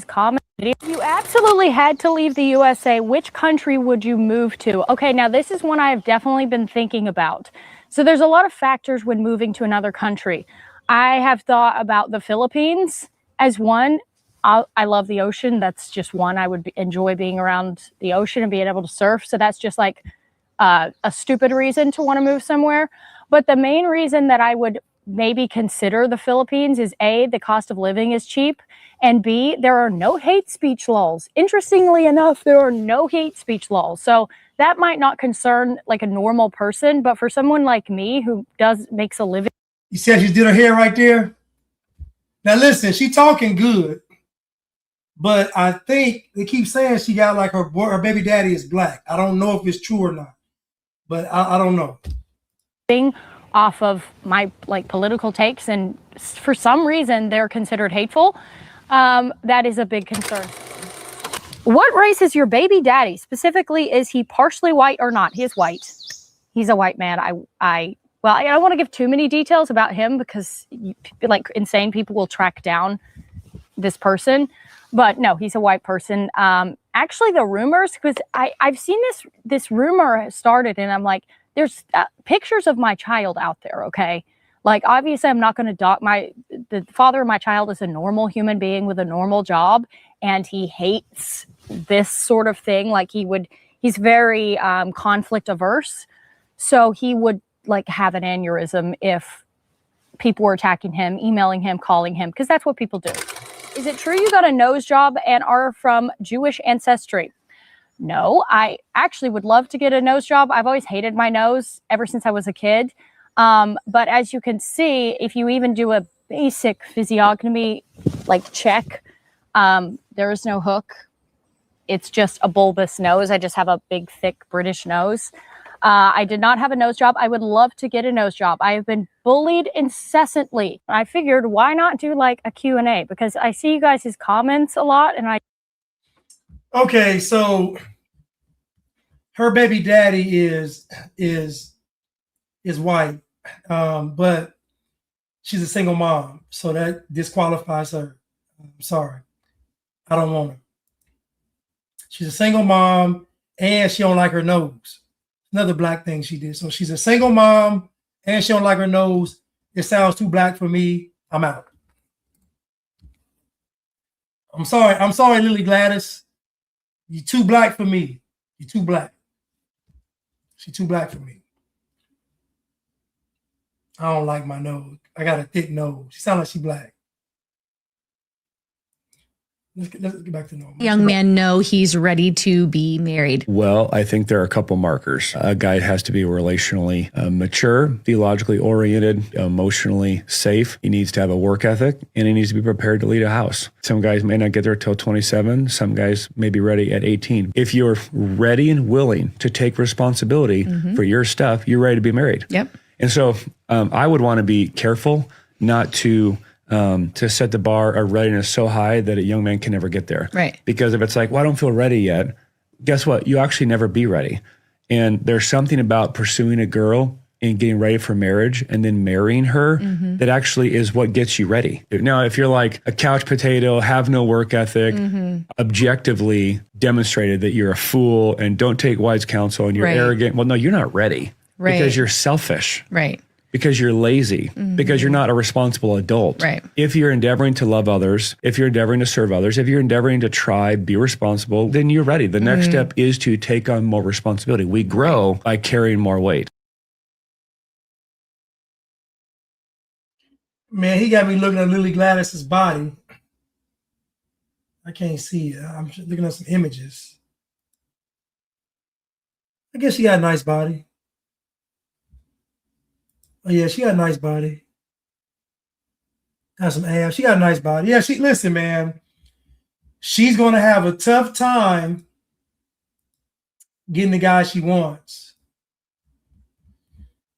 comment video. You absolutely had to leave the USA. Which country would you move to? Okay, now this is one I've definitely been thinking about. So there's a lot of factors when moving to another country. I have thought about the Philippines as one. I love the ocean. That's just one. I would enjoy being around the ocean and being able to surf. So that's just a stupid reason to want to move somewhere. But the main reason that I would maybe consider the Philippines is A, the cost of living is cheap, and B, there are no hate speech laws. Interestingly enough, there are no hate speech laws. So that might not concern a normal person, but for someone like me who makes a living. You said she did her hair right there. Now listen, she talking good, but I think they keep saying she got her baby daddy is black. I don't know if it's true or not, but I don't know. Off of my political takes, and for some reason they're considered hateful. That is a big concern. What race is your baby daddy? Specifically, is he partially white or not? He is white. He's a white man. I don't want to give too many details about him because insane people will track down this person. But no, he's a white person. Actually, the rumors, because I've seen this rumor started, and I'm like, there's pictures of my child out there, okay? Obviously, I'm not going to the father of my child is a normal human being with a normal job, and he hates this sort of thing. He's very conflict averse. So he would have an aneurysm if people were attacking him, emailing him, calling him, because that's what people do. Is it true you got a nose job and are from Jewish ancestry? No, I actually would love to get a nose job. I've always hated my nose ever since I was a kid. But as you can see, if you even do a basic physiognomy check, there is no hook. It's just a bulbous nose. I just have a big, thick British nose. I did not have a nose job. I would love to get a nose job. I have been bullied incessantly. I figured, why not do a Q&A? Because I see you guys' comments a lot, and Okay, so her baby daddy is white, but she's a single mom, so that disqualifies her. I'm sorry, I don't want her. She's a single mom, and she don't like her nose. Another black thing she did. So she's a single mom, and she don't like her nose. It sounds too black for me. I'm out. I'm sorry, Lily Gladys. You're too black for me. You're too black. She's too black for me. I don't like my nose. I got a thick nose. She sounds like she black. Let's get back to normal. Young man know he's ready to be married? Well, I think there are a couple markers. A guy has to be relationally mature, theologically oriented, emotionally safe. He needs to have a work ethic, and he needs to be prepared to lead a house. Some guys may not get there till 27. Some guys may be ready at 18. If you're ready and willing to take responsibility for your stuff, you're ready to be married. Yep. And so I would want to be careful not to set the bar of readiness so high that a young man can never get there. Right. Because if it's well, I don't feel ready yet, guess what? You actually never be ready. And there's something about pursuing a girl and getting ready for marriage and then marrying her that actually is what gets you ready. Now, if you're a couch potato, have no work ethic, objectively demonstrated that you're a fool and don't take wise counsel and you're arrogant, well, no, you're not ready because you're selfish. Right. because you're lazy, because you're not a responsible adult. Right. If you're endeavoring to love others, if you're endeavoring to serve others, if you're endeavoring to try, be responsible, then you're ready. The next step is to take on more responsibility. We grow by carrying more weight. Man, he got me looking at Lily Gladys's body. I can't see it. I'm just looking at some images. I guess she got a nice body. Oh yeah, she got a nice body. Got some abs. She got a nice body. Yeah, listen, man. She's gonna have a tough time getting the guy she wants.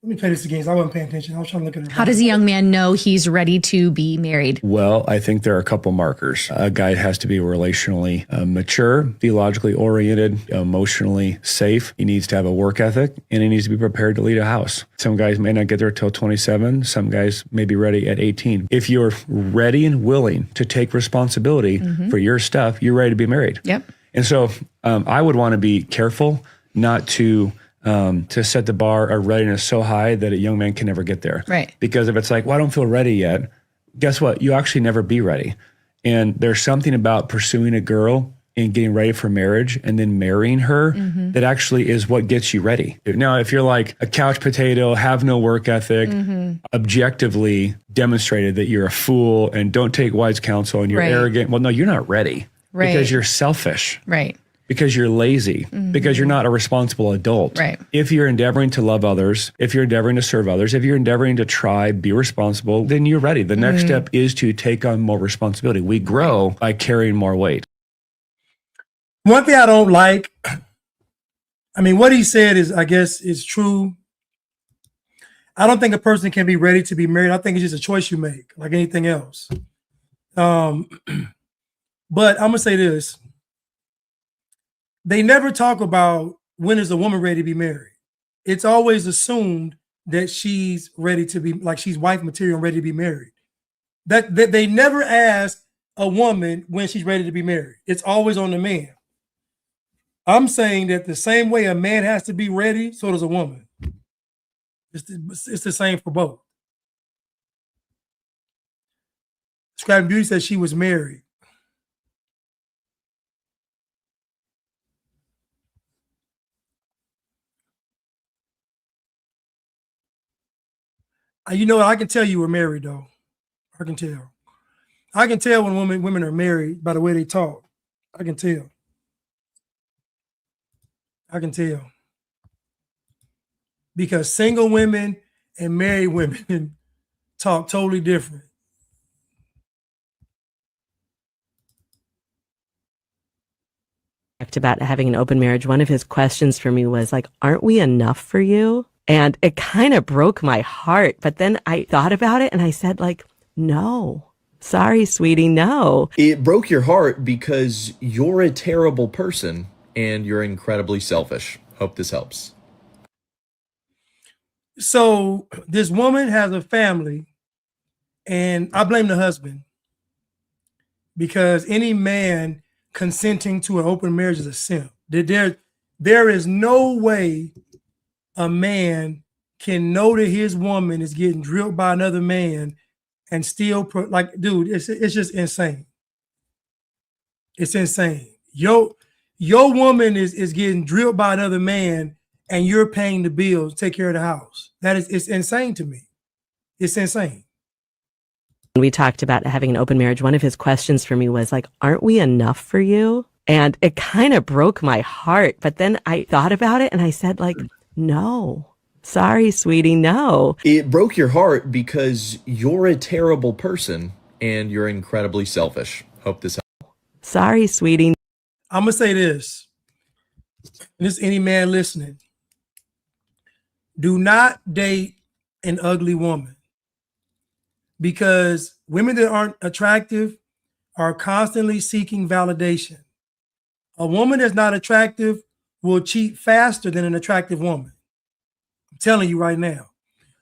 Let me play this again. I wasn't paying attention. I was trying to look at her. How does a young man know he's ready to be married? Well, I think there are a couple markers. A guy has to be relationally mature, theologically oriented, emotionally safe. He needs to have a work ethic, and he needs to be prepared to lead a house. Some guys may not get there till 27. Some guys may be ready at 18. If you're ready and willing to take responsibility for your stuff, you're ready to be married. Yep. And so I would want to be careful not to set the bar of readiness so high that a young man can never get there. Right. Because if it's like, well, I don't feel ready yet, guess what? You actually never be ready. And there's something about pursuing a girl and getting ready for marriage and then marrying her that actually is what gets you ready. Now, if you're like a couch potato, have no work ethic, objectively demonstrated that you're a fool and don't take wise counsel and you're arrogant, well, no, you're not ready because you're selfish. Right. Because you're lazy, because you're not a responsible adult. Right. If you're endeavoring to love others, if you're endeavoring to serve others, if you're endeavoring to try, be responsible, then you're ready. The next step is to take on more responsibility. We grow by carrying more weight. One thing I don't like, I mean, what he said is, I guess, is true. I don't think a person can be ready to be married. I think it's just a choice you make, like anything else. But I'm gonna say this. They never talk about when is a woman ready to be married. It's always assumed that she's ready to be, like she's wife material and ready to be married. That they never ask a woman when she's ready to be married. It's always on the man. I'm saying that the same way a man has to be ready, so does a woman. It's the same for both. Scribe Beauty says she was married. You know, I can tell you were married, though. I can tell. I can tell when women are married by the way they talk. I can tell. I can tell. Because single women and married women talk totally different. Talked about having an open marriage. One of his questions for me was like, aren't we enough for you? And it kind of broke my heart. But then I thought about it and I said, like, no, sorry, sweetie, no. It broke your heart because you're a terrible person and you're incredibly selfish. Hope this helps. So this woman has a family, and I blame the husband, because any man consenting to an open marriage is a simp. There is no way a man can know that his woman is getting drilled by another man and still dude, it's just insane. It's insane. Your woman is getting drilled by another man and you're paying the bills, take care of the house. It's insane to me. It's insane. We talked about having an open marriage. One of his questions for me was like, aren't we enough for you? And it kind of broke my heart. But then I thought about it and I said, like, no, sorry, sweetie, no. It broke your heart because you're a terrible person and you're incredibly selfish. Hope this helps. Sorry, sweetie. I'm going to say this. And this is any man listening. Do not date an ugly woman, because women that aren't attractive are constantly seeking validation. A woman that's not attractive will cheat faster than an attractive woman. I'm telling you right now.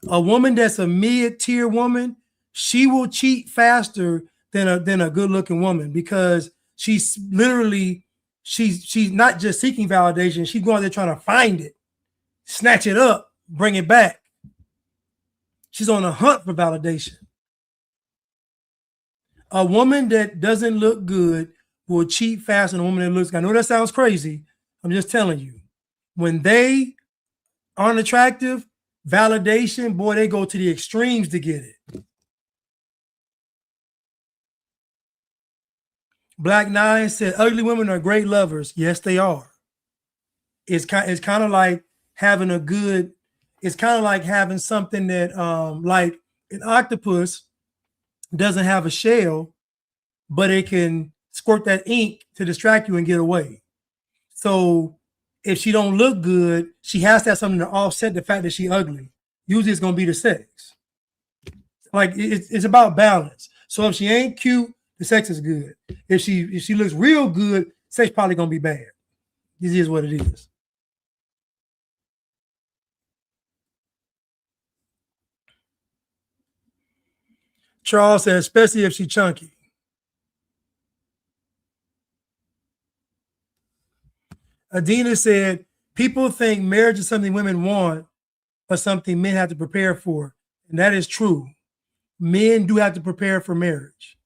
A woman that's a mid-tier woman, she will cheat faster than a good-looking woman, because she's literally, she's not just seeking validation, she's going there trying to find it, snatch it up, bring it back. She's on a hunt for validation. A woman that doesn't look good will cheat faster than a woman that looks good. I know that sounds crazy. I'm just telling you. When they aren't attractive, validation, boy, they go to the extremes to get it. Black Nine said, ugly women are great lovers. Yes, they are. It's kind of like having a good, it's kind of like having something that, like an octopus doesn't have a shell, but it can squirt that ink to distract you and get away. So if she don't look good, she has to have something to offset the fact that she ugly. Usually it's going to be the sex. Like it's about balance. So if she ain't cute, the sex is good. If she looks real good, sex probably going to be bad. This is what it is. Charles said, especially if she's chunky. Adina said, people think marriage is something women want, but something men have to prepare for. And that is true. Men do have to prepare for marriage.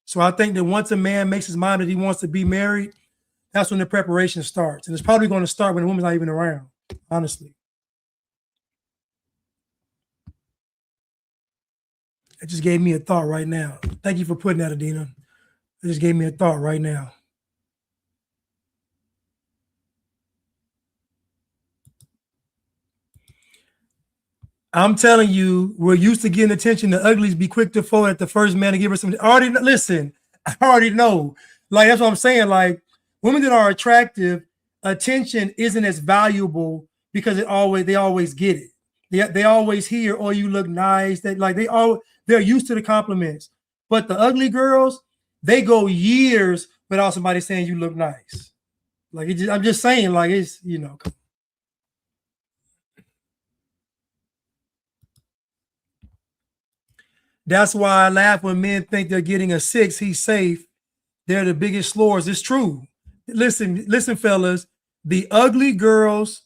So I think that once a man makes his mind that he wants to be married, that's when the preparation starts. And it's probably going to start when the woman's not even around, honestly. It just gave me a thought right now. Thank you for putting that, Adina. It just gave me a thought right now. I'm telling you, we're used to getting attention. The uglies be quick to fold at the first man to give her some. Listen, I already know. Like, that's what I'm saying. Like, women that are attractive, attention isn't as valuable because they always get it. They always hear, oh, you look nice. They're used to the compliments. But the ugly girls, they go years without somebody saying you look nice. Like, I'm just saying, like, it's, you know. That's why I laugh when men think they're getting a 6, he's safe. They're the biggest slores. It's true. Listen, fellas, the ugly girls,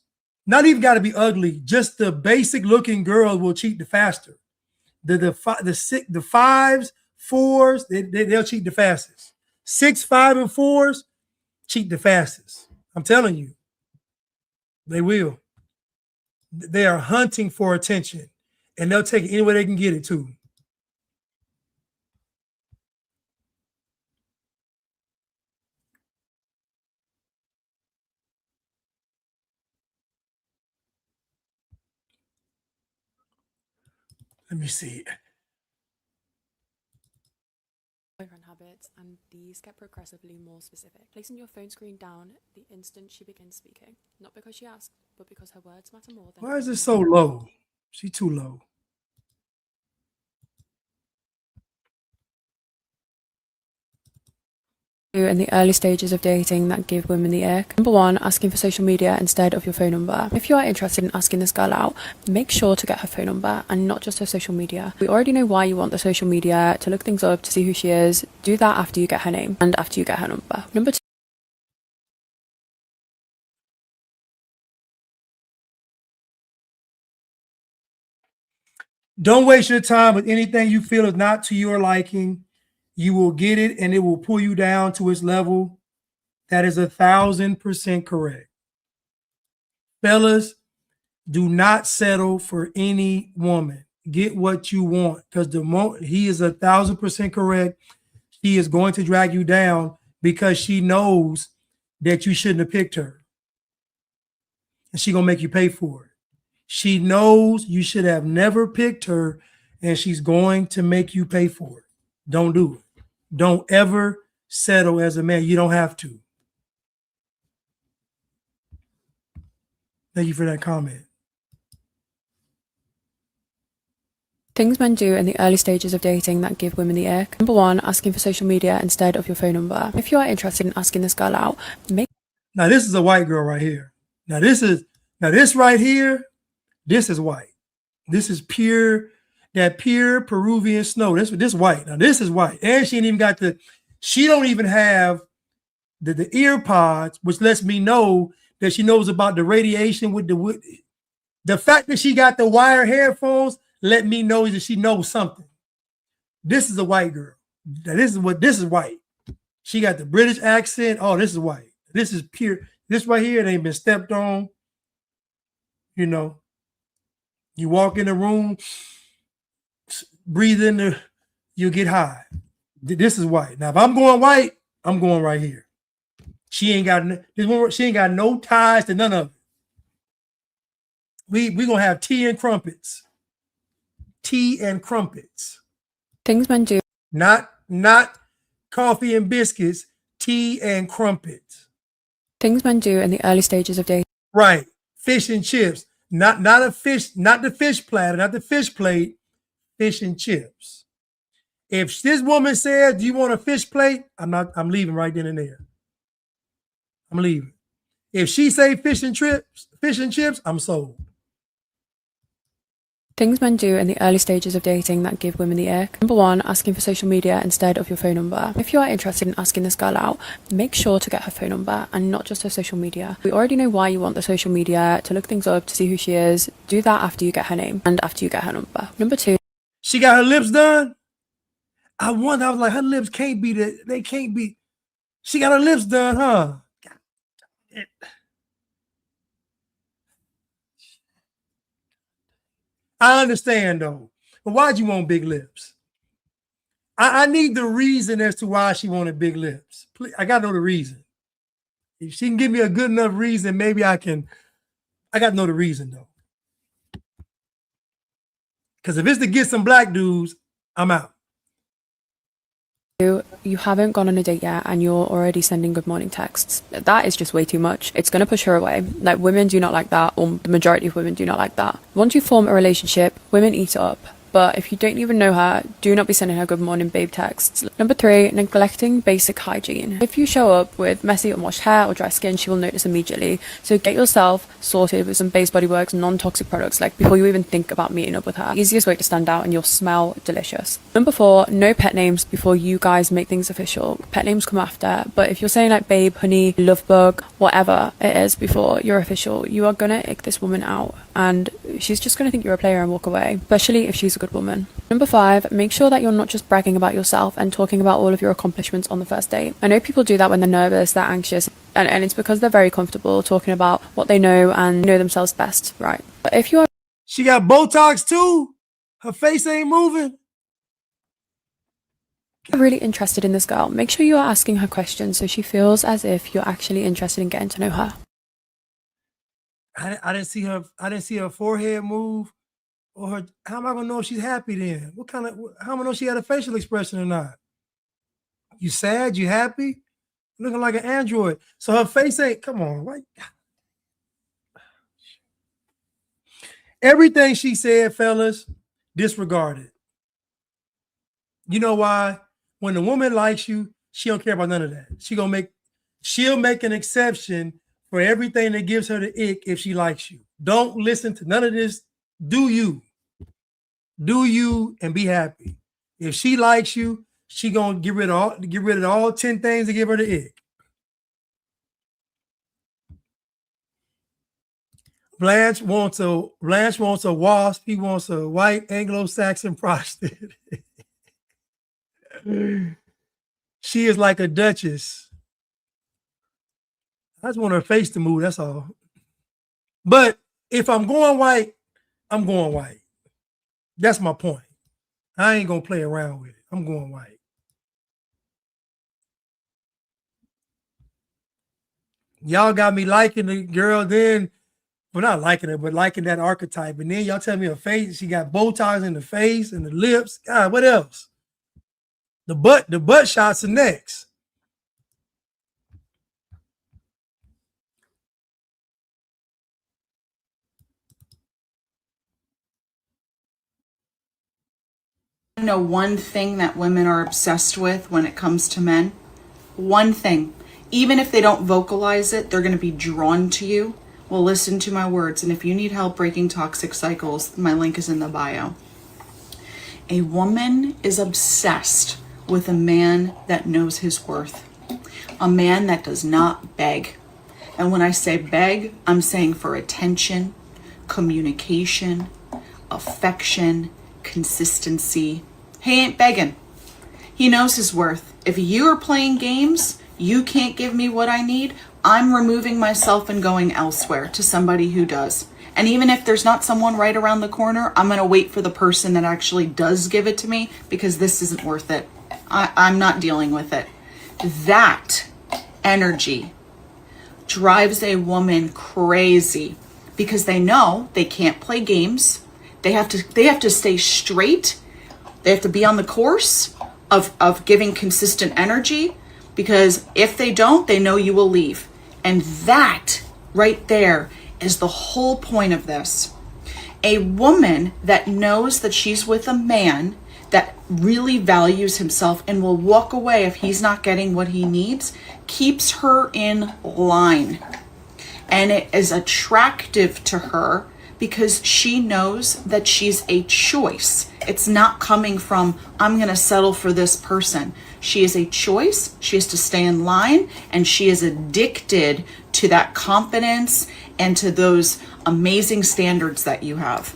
not even got to be ugly, just the basic looking girls will cheat the faster. The 5s, 4s, they'll cheat the fastest. 6, 5, and 4s cheat the fastest. I'm telling you, they will. They are hunting for attention, and they'll take it any way they can get it too. Let me see. Habits, and these get progressively more specific. Placing your phone screen down the instant she begins speaking, not because she asked, but because her words matter more than. Why is it so low? She's too low. In the early stages of dating that give women the ick. Number 1, asking for social media instead of your phone number. If you are interested in asking this girl out, make sure to get her phone number and not just her social media. We already know why you want the social media, to look things up, to see who she is. Do that after you get her name and after you get her number. Number 2. Don't waste your time with anything you feel is not to your liking. You will get it and it will pull you down to its level. That is 1,000% correct. Fellas, do not settle for any woman. Get what you want, because the moment he is 1,000% correct, she is going to drag you down because she knows that you shouldn't have picked her. And she's going to make you pay for it. She knows you should have never picked her, and she's going to make you pay for it. Don't do it. Don't ever settle as a man. You don't have to. Thank you for that comment. Things men do in the early stages of dating that give women the ick. Number 1, asking for social media instead of your phone number. If you are interested in asking this girl out, Now this is a white girl right here. Now this right here, this is white. This is pure Peruvian snow. This white. Now this is white. And she ain't even got she don't even have the ear pods, which lets me know that she knows about the radiation with the fact that she got the wire headphones let me know that she knows something. This is a white girl. Now, this is white. She got the British accent. Oh, this is white. This is pure. This right here, it ain't been stepped on. You know, you walk in the room, breathe in the, you'll get high. This is white. Now, if I'm going white, I'm going right here. She ain't got no ties to none of it. We gonna have tea and crumpets. Tea and crumpets. Things men do. Not coffee and biscuits, tea and crumpets. Things men do in the early stages of dating. Right. Fish and chips. Not the fish platter, not the fish plate, fish and chips. If this woman says, do you want a fish plate? I'm leaving right then and there. I'm leaving. If she say fish and chips, I'm sold. Things men do in the early stages of dating that give women the ick. Number 1, asking for social media instead of your phone number. If you are interested in asking this girl out, make sure to get her phone number and not just her social media. We already know why you want the social media, to look things up, to see who she is. Do that after you get her name and after you get her number. Number 2. She got her lips done? I was like, her lips can't be they can't be. She got her lips done, huh? I understand though, but why'd you want big lips? I need the reason as to why she wanted big lips. Please, I gotta know the reason. If she can give me a good enough reason, maybe I gotta know the reason though. Because if it's to get some black dudes, I'm out. You haven't gone on a date yet and you're already sending good morning texts. That is just way too much. It's going to push her away. Like, women do not like that, or the majority of women do not like that. Once you form a relationship, women eat it up. But if you don't even know her, do not be sending her good morning babe texts. Number 3, neglecting basic hygiene. If you show up with messy unwashed hair or dry skin, she will notice immediately. So get yourself sorted with some Base Body Works non-toxic products, like before you even think about meeting up with her. Easiest way to stand out, and you'll smell delicious. Number 4, no pet names before you guys make things official. Pet names come after, but if you're saying like babe, honey, love bug, whatever it is before you're official, you are gonna ick this woman out, and she's just gonna think you're a player and walk away, especially if she's a good woman. Number 5, make sure that you're not just bragging about yourself and talking about all of your accomplishments on the first date. I know people do that when they're nervous, they're anxious, and it's because they're very comfortable talking about what they know and know themselves best, right? But if you are... She got Botox too? Her face ain't moving? really interested in this girl, make sure you are asking her questions so she feels as if you're actually interested in getting to know her. I didn't see her forehead move. Or her, how am I gonna know if she's happy then? How am I gonna know she had a facial expression or not? You sad? You happy? Looking like an android. So her face ain't, come on, right? Everything she said, fellas, disregarded. You know why? When a woman likes you, she don't care about none of that. She'll make an exception for everything that gives her the ick if she likes you. Don't listen to none of this. Do you and be happy. If she likes you, she gonna get rid of all 10 things that give her the ick. Blanche wants a wasp. He wants a white Anglo-Saxon prostitute. She is like a duchess. I just want her face to move, that's all. But if I'm going white, I'm going white. That's my point. I ain't gonna play around with it. I'm going white. Y'all got me liking the girl then, well, not liking her, but liking that archetype. And then y'all tell me her face, she got Botox in the face and the lips. God, what else? The butt shots are next. I know one thing that women are obsessed with when it comes to men. One thing. Even if they don't vocalize it, they're going to be drawn to you. Well, listen to my words. And if you need help breaking toxic cycles, my link is in the bio. A woman is obsessed with a man that knows his worth. A man that does not beg. And when I say beg, I'm saying for attention, communication, affection, consistency. He ain't begging. He knows his worth. If you are playing games, you can't give me what I need, I'm removing myself and going elsewhere to somebody who does. And even if there's not someone right around the corner, I'm going to wait for the person that actually does give it to me, because this isn't worth it. I'm not dealing with it. That energy drives a woman crazy, because they know they can't play games. They have to stay straight. They have to be on the course of giving consistent energy, because if they don't, they know you will leave. And that right there is the whole point of this. A woman that knows that she's with a man that really values himself and will walk away if he's not getting what he needs, keeps her in line. And it is attractive to her because she knows that she's a choice. It's not coming from, I'm going to settle for this person. She is a choice. She has to stay in line, and she is addicted to that confidence and to those amazing standards that you have.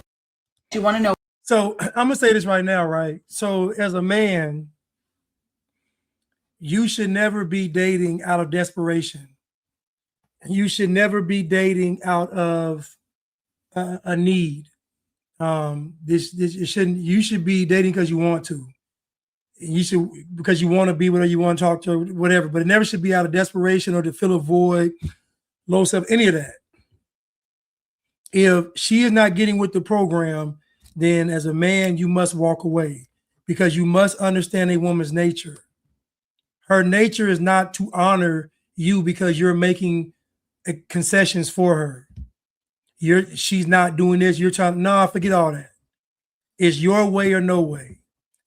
Do you want to know? So I'm going to say this right now, right? So as a man, you should never be dating out of desperation. You should never be dating out of a need. It shouldn't. You should be dating because you want to. You should, because you want to be with her, you want to talk to her, whatever. But it never should be out of desperation or to fill a void, low self, any of that. If she is not getting with the program, then as a man, you must walk away, because you must understand a woman's nature. Her nature is not to honor you because you're making concessions for her. She's not doing this. You're trying. No, forget all that. It's your way or no way.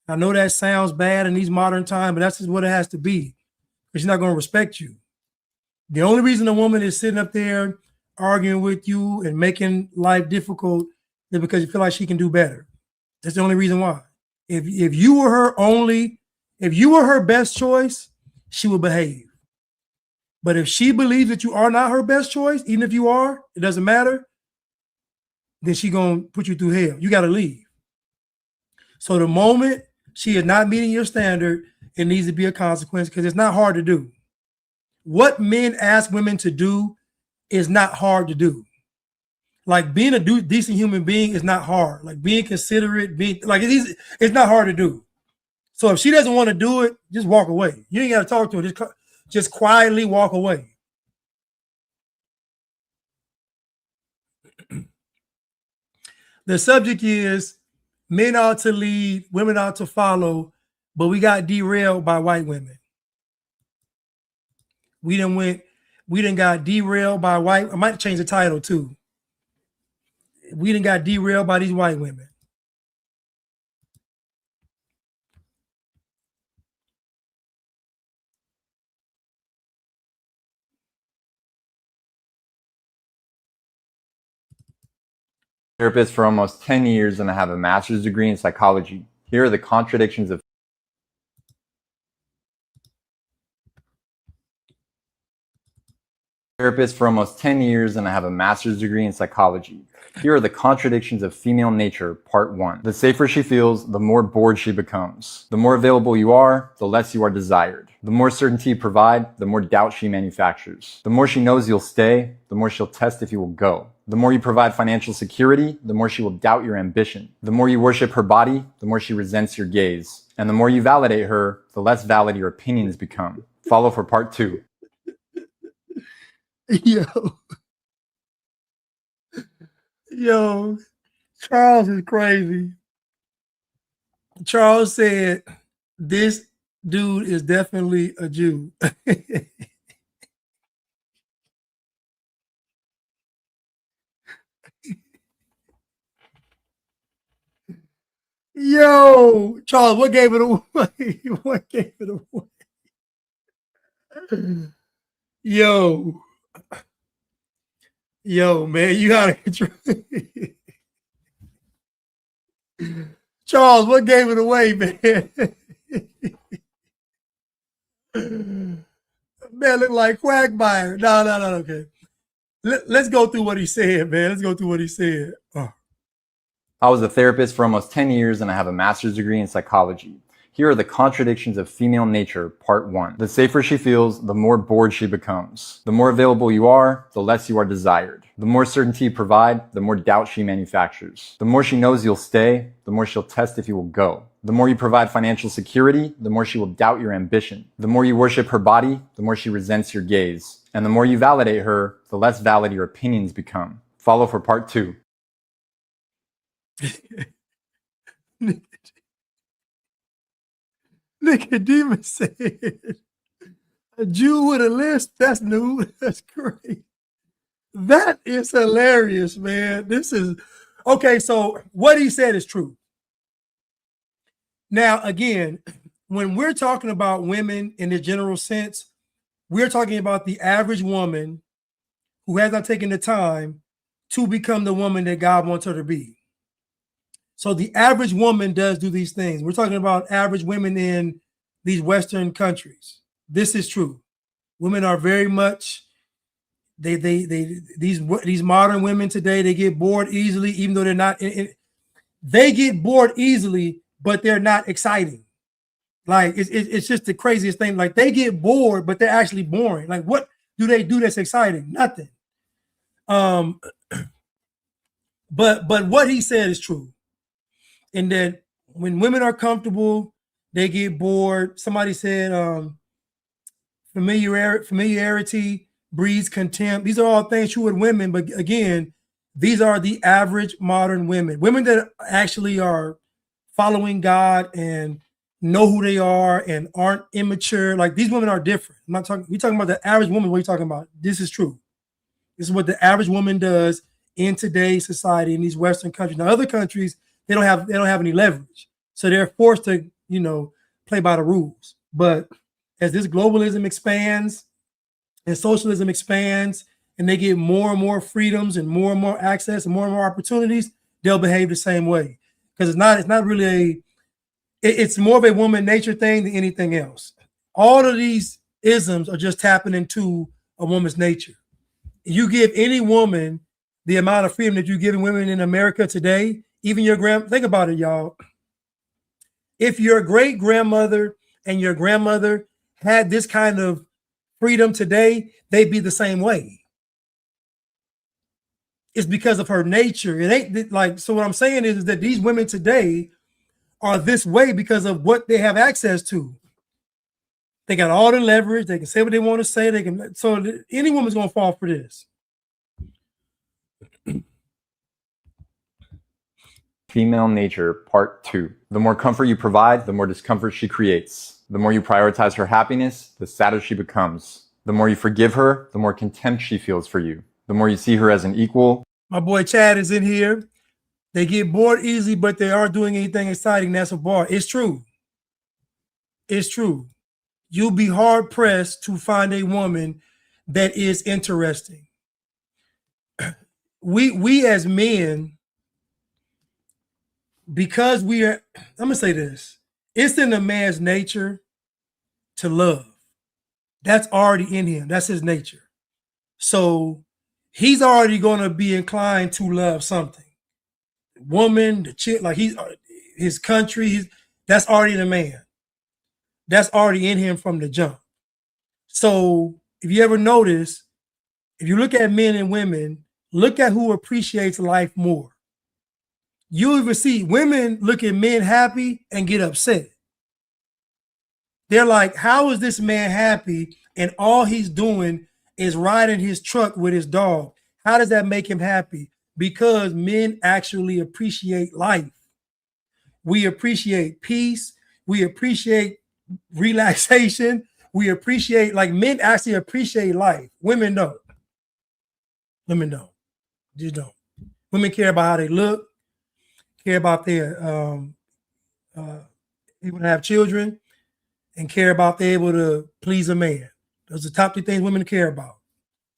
I know that sounds bad in these modern times, but that's just what it has to be. She's not going to respect you. The only reason a woman is sitting up there arguing with you and making life difficult is because you feel like she can do better. That's the only reason why. If you were her best choice, she would behave. But if she believes that you are not her best choice, even if you are, it doesn't matter, then she's going to put you through hell. You got to leave. So the moment she is not meeting your standard, it needs to be a consequence, because it's not hard to do. What men ask women to do is not hard to do. Like being a decent human being is not hard. Like being considerate, it's not hard to do. So if she doesn't want to do it, just walk away. You ain't got to talk to her. Just quietly walk away. The subject is men are to lead, women are to follow, but we got derailed by white women. We done got derailed by white. I might change the title too. We done got derailed by these white women. Therapist for almost 10 years, and I have a master's degree in psychology. Here are the contradictions of therapist for almost 10 years, and I have a master's degree in psychology. Here are the contradictions of female nature, part 1. The safer she feels, the more bored she becomes. The more available you are, the less you are desired. The more certainty you provide, the more doubt she manufactures. The more she knows you'll stay, the more she'll test if you will go. The more you provide financial security, the more she will doubt your ambition. The more you worship her body, the more she resents your gaze. And the more you validate her, the less valid your opinions become. Follow for part 2. Yo, Charles is crazy. Charles said, this dude is definitely a Jew. Yo, Charles, what gave it away? What gave it away? Yo, man, you gotta control. Charles, what gave it away, man? Man, look like Quagmire. No, okay. Let's go through what he said, man. Let's go through what he said. Oh. I was a therapist for almost 10 years and I have a master's degree in psychology. Here are the contradictions of female nature, part 1. The safer she feels, the more bored she becomes. The more available you are, the less you are desired. The more certainty you provide, the more doubt she manufactures. The more she knows you'll stay, the more she'll test if you will go. The more you provide financial security, the more she will doubt your ambition. The more you worship her body, the more she resents your gaze. And the more you validate her, the less valid your opinions become. Follow for part 2. Nicodemus said, a Jew with a lisp, that's new. That's great. That is hilarious, man. This is, okay, so what he said is true. Now, again, when we're talking about women in the general sense, we're talking about the average woman who has not taken the time to become the woman that God wants her to be. So the average woman does do these things. We're talking about average women in these Western countries. This is true. Women are very much, these modern women today, they get bored easily, even though they're not, they get bored easily, but they're not exciting. Like it's just the craziest thing. Like they get bored, but they're actually boring. Like what do they do that's exciting? Nothing. But what he said is true. And that when women are comfortable, they get bored. Somebody said familiarity breeds contempt. These are all things true with women, but again, these are the average modern women. Women that actually are following God and know who they are and aren't immature. Like these women are different. I'm not talking, we're talking about the average woman. What are you talking about? This is true. This is what the average woman does in today's society in these Western countries. Now, other countries, they don't have any leverage. So they're forced to, play by the rules. But as this globalism expands and socialism expands and they get more and more freedoms and more access and more opportunities, they'll behave the same way. Because it's not really it's more of a woman nature thing than anything else. All of these isms are just tapping into a woman's nature. You give any woman the amount of freedom that you're giving women in America today, even your think about it, y'all. If your great grandmother and your grandmother had this kind of freedom today, they'd be the same way. It's because of her nature. It ain't like, so what I'm saying is that these women today are this way because of what they have access to. They got all the leverage. They can say what they want to say. They can. So any woman's going to fall for this. Female nature, part 2. The more comfort you provide, the more discomfort she creates. The more you prioritize her happiness, the sadder she becomes. The more you forgive her, the more contempt she feels for you. The more you see her as an equal. My boy Chad is in here. They get bored easily, but they aren't doing anything exciting. That's a bar. It's true. It's true. You'll be hard pressed to find a woman that is interesting. We as men, because we are, I'm gonna say this, it's in a man's nature to love. That's already in him. That's his nature. So he's already gonna be inclined to love something. Woman, the chick, like his country, that's already in a man. That's already in him from the jump. So if you ever notice, if you look at men and women, look at who appreciates life more. You even see women look at men happy and get upset. They're like, how is this man happy and all he's doing is riding his truck with his dog? How does that make him happy? Because men actually appreciate life. We appreciate peace. We appreciate relaxation. We appreciate, like, men actually appreciate life. Women don't. Women don't. Just don't. Women care about how they look, care about their able to have children, and care about they're able to please a man. Those are the top 3 things women care about.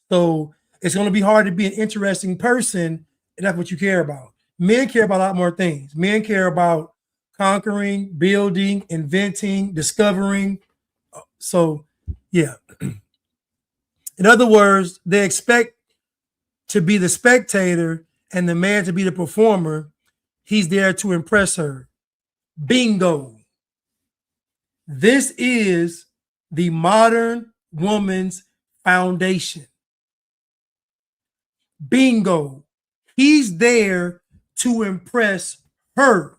So it's going to be hard to be an interesting person if that's what you care about. Men care about a lot more things. Men care about conquering, building, inventing, discovering. So, yeah. In other words, they expect to be the spectator and the man to be the performer. He's there to impress her. Bingo. This is the modern woman's foundation. Bingo. He's there to impress her.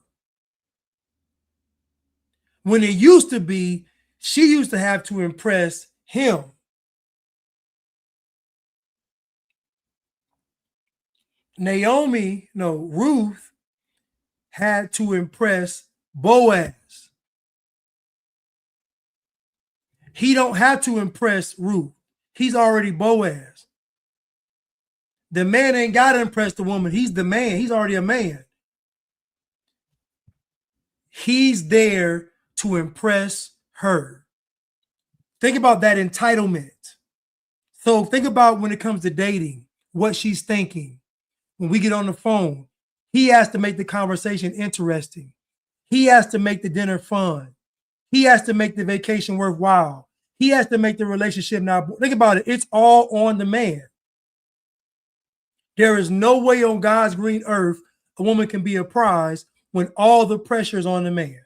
When it used to be, she used to have to impress him. Ruth had to impress Boaz. He don't have to impress Ruth. He's already Boaz. The man ain't got to impress the woman. He's the man. He's already a man. He's there to impress her. Think about that entitlement. So think about when it comes to dating, what she's thinking. When we get on the phone, he has to make the conversation interesting. He has to make the dinner fun. He has to make the vacation worthwhile. He has to make the relationship now. Think about it. It's all on the man. There is no way on God's green earth a woman can be a prize when all the pressure is on the man.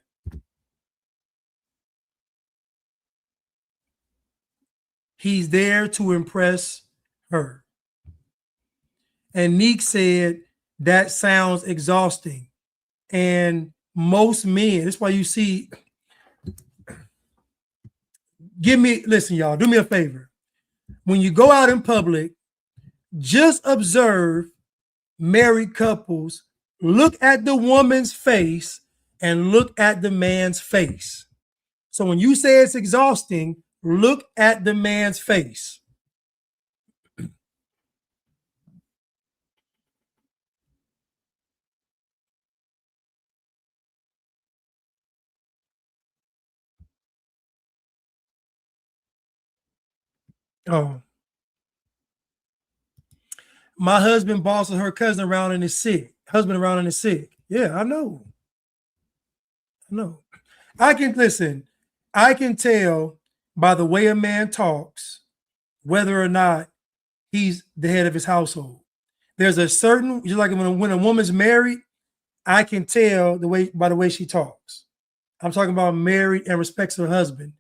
He's there to impress her. And Neek said, that sounds exhausting. And most men, that's why you see, listen, y'all, do me a favor. When you go out in public, just observe married couples, look at the woman's face and look at the man's face. So when you say it's exhausting, look at the man's face. Oh. My husband bosses her cousin around and is sick. Husband around and is sick. Yeah, I know. I can tell by the way a man talks whether or not he's the head of his household. There's a certain, just like when a woman's married, I can tell by the way she talks. I'm talking about married and respects her husband.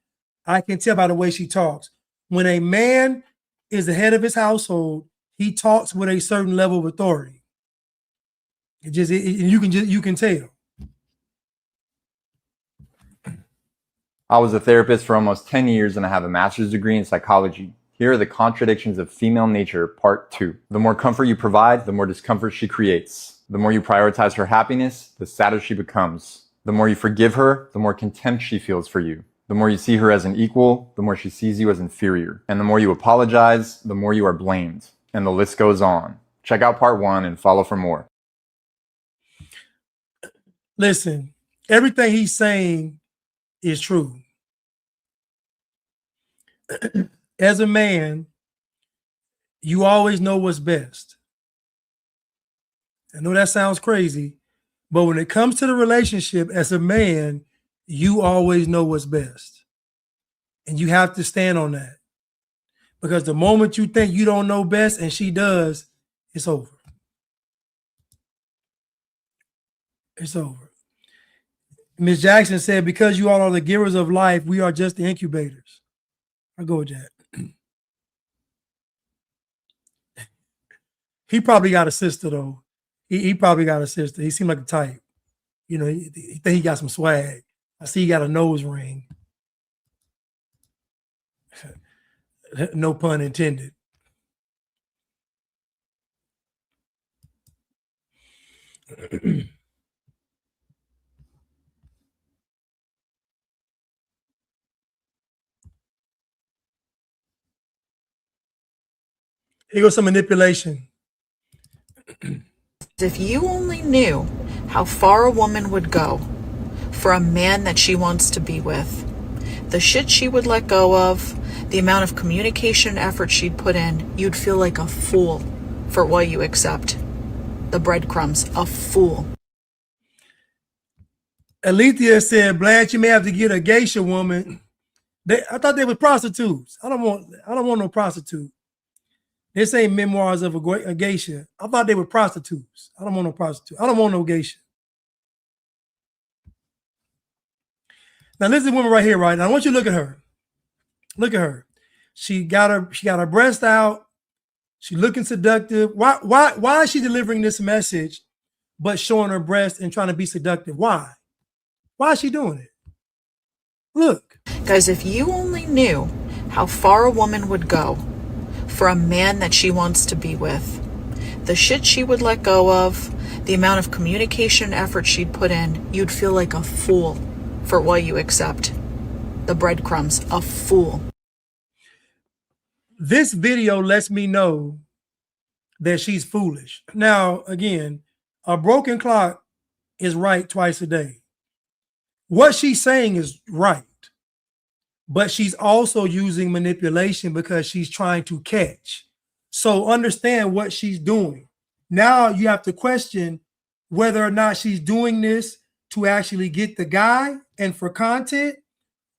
I can tell by the way she talks. When a man is the head of his household, he talks with a certain level of authority. You can tell. I was a therapist for almost 10 years and I have a master's degree in psychology. Here are the contradictions of female nature, part 2. The more comfort you provide, the more discomfort she creates. The more you prioritize her happiness, the sadder she becomes. The more you forgive her, the more contempt she feels for you. The more you see her as an equal, the more she sees you as inferior. And the more you apologize, the more you are blamed. And the list goes on. Check out part 1 and follow for more. Listen, everything he's saying is true. As a man, you always know what's best. I know that sounds crazy, but when it comes to the relationship, as a man, you always know what's best. And you have to stand on that. Because the moment you think you don't know best and she does, it's over. It's over. Ms. Jackson said, because you all are the givers of life, we are just the incubators. I'll go with that. He probably got a sister, though. He probably got a sister. He seemed like the type. You know, he think he got some swag. I see he got a nose ring. No pun intended. Here goes some manipulation. If you only knew how far a woman would go for a man that she wants to be with, the shit she would let go of, the amount of communication and effort she'd put in, you'd feel like a fool for what you accept. The breadcrumbs, a fool. Alethea said, Blanche, you may have to get a geisha woman. I thought they were prostitutes. I don't want no prostitute. This ain't memoirs of a geisha. I thought they were prostitutes. I don't want no prostitute. I don't want no geisha. Now listen to the woman right here, right? Now I want you to look at her. Look at her. She got her breast out. She's looking seductive. Why is she delivering this message but showing her breast and trying to be seductive? Why? Why is she doing it? Look. Guys, if you only knew how far a woman would go for a man that she wants to be with, the shit she would let go of, the amount of communication effort she'd put in, you'd feel like a fool for what you accept. The breadcrumbs, a fool. This video lets me know that she's foolish. Now, again, a broken clock is right twice a day. What she's saying is right, but she's also using manipulation because she's trying to catch. So understand what she's doing. Now you have to question whether or not she's doing this to actually get the guy and for content,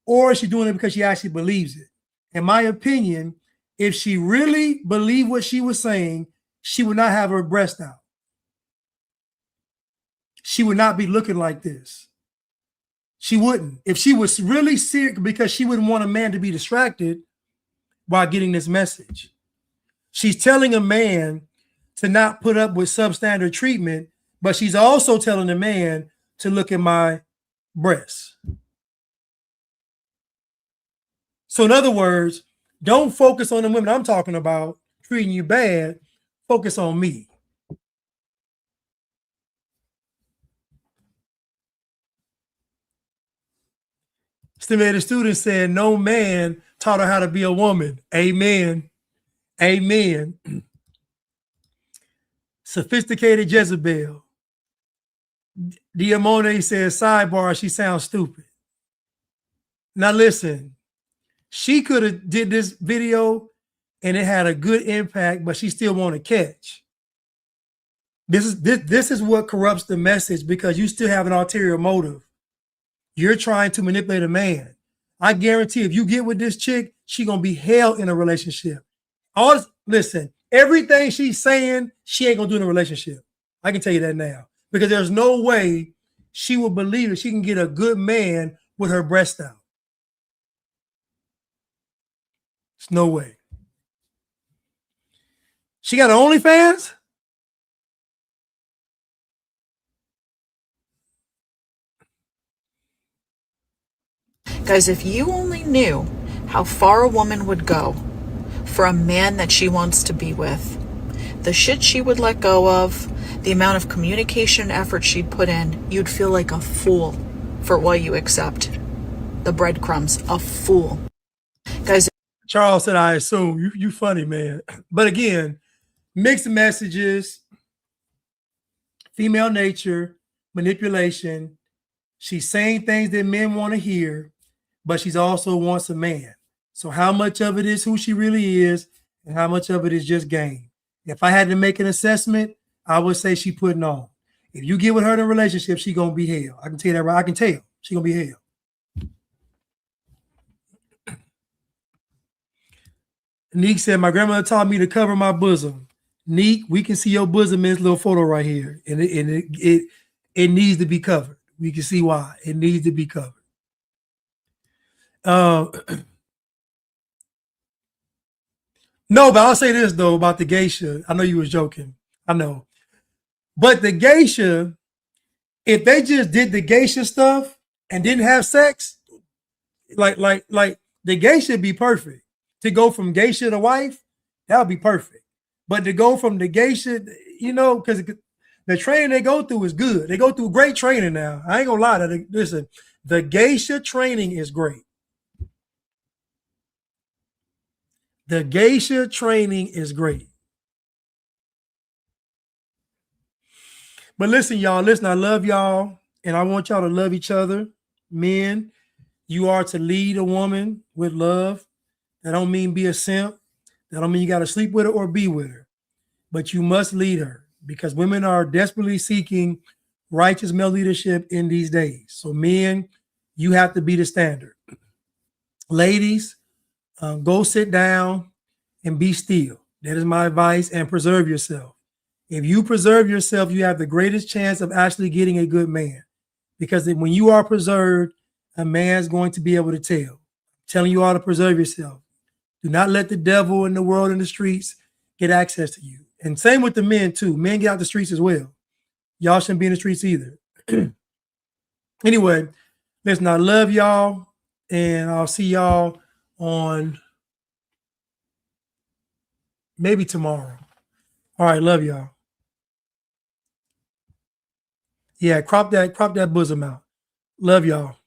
or is she doing it because she actually believes it? In my opinion, if she really believed what she was saying, she would not have her breast out. She would not be looking like this. She wouldn't. If she was really serious, because she wouldn't want a man to be distracted while getting this message. She's telling a man to not put up with substandard treatment, but she's also telling the man to look at my breasts. So in other words, don't focus on the women I'm talking about treating you bad. Focus on me. Estimated student said, no man taught her how to be a woman. Amen. Amen. Sophisticated Jezebel. Diamone says, sidebar, she sounds stupid. Now listen, she could have did this video and it had a good impact, but she still want to catch. This is what corrupts the message, because you still have an ulterior motive. You're trying to manipulate a man. I guarantee if you get with this chick, she gonna be hell in a relationship. Listen, everything she's saying, she ain't gonna do in a relationship. I can tell you that now, because there's no way she will believe that she can get a good man with her breast out. There's no way. She got OnlyFans? Guys, if you only knew how far a woman would go for a man that she wants to be with, the shit she would let go of, the amount of communication effort she'd put in, you'd feel like a fool for what you accept. The breadcrumbs, a fool. Guys, Charles said, I assume. You funny, man. But again, mixed messages, female nature, manipulation. She's saying things that men want to hear, but she's also wants a man. So how much of it is who she really is and how much of it is just game? If I had to make an assessment, I would say she putting on. If you get with her in a relationship, she gonna be hell. I can tell you that right. I can tell. She gonna be hell. Neek said, my grandmother taught me to cover my bosom. Neek, we can see your bosom in this little photo right here. And it needs to be covered. We can see why. It needs to be covered. No, but I'll say this, though, about the geisha. I know you was joking. I know. But the geisha, if they just did the geisha stuff and didn't have sex, like the geisha would be perfect. To go from geisha to wife, that would be perfect. But to go from the geisha, you know, because the training they go through is good. They go through great training now. I ain't gonna lie to you. Listen, the geisha training is great. The geisha training is great. But listen, y'all, I love y'all, and I want y'all to love each other. Men, you are to lead a woman with love. That don't mean be a simp. That don't mean you got to sleep with her or be with her. But you must lead her, because women are desperately seeking righteous male leadership in these days. So men, you have to be the standard. Ladies, go sit down and be still. That is my advice, and preserve yourself. If you preserve yourself, you have the greatest chance of actually getting a good man, because when you are preserved, a man's going to be able to tell. I'm telling you all to preserve yourself. Do not let the devil in the world and the streets get access to you. And same with the men too. Men get out the streets as well. Y'all shouldn't be in the streets either. Anyway, listen, I love y'all, and I'll see y'all on maybe tomorrow. All right, love y'all. Yeah, crop that bosom out. Love y'all.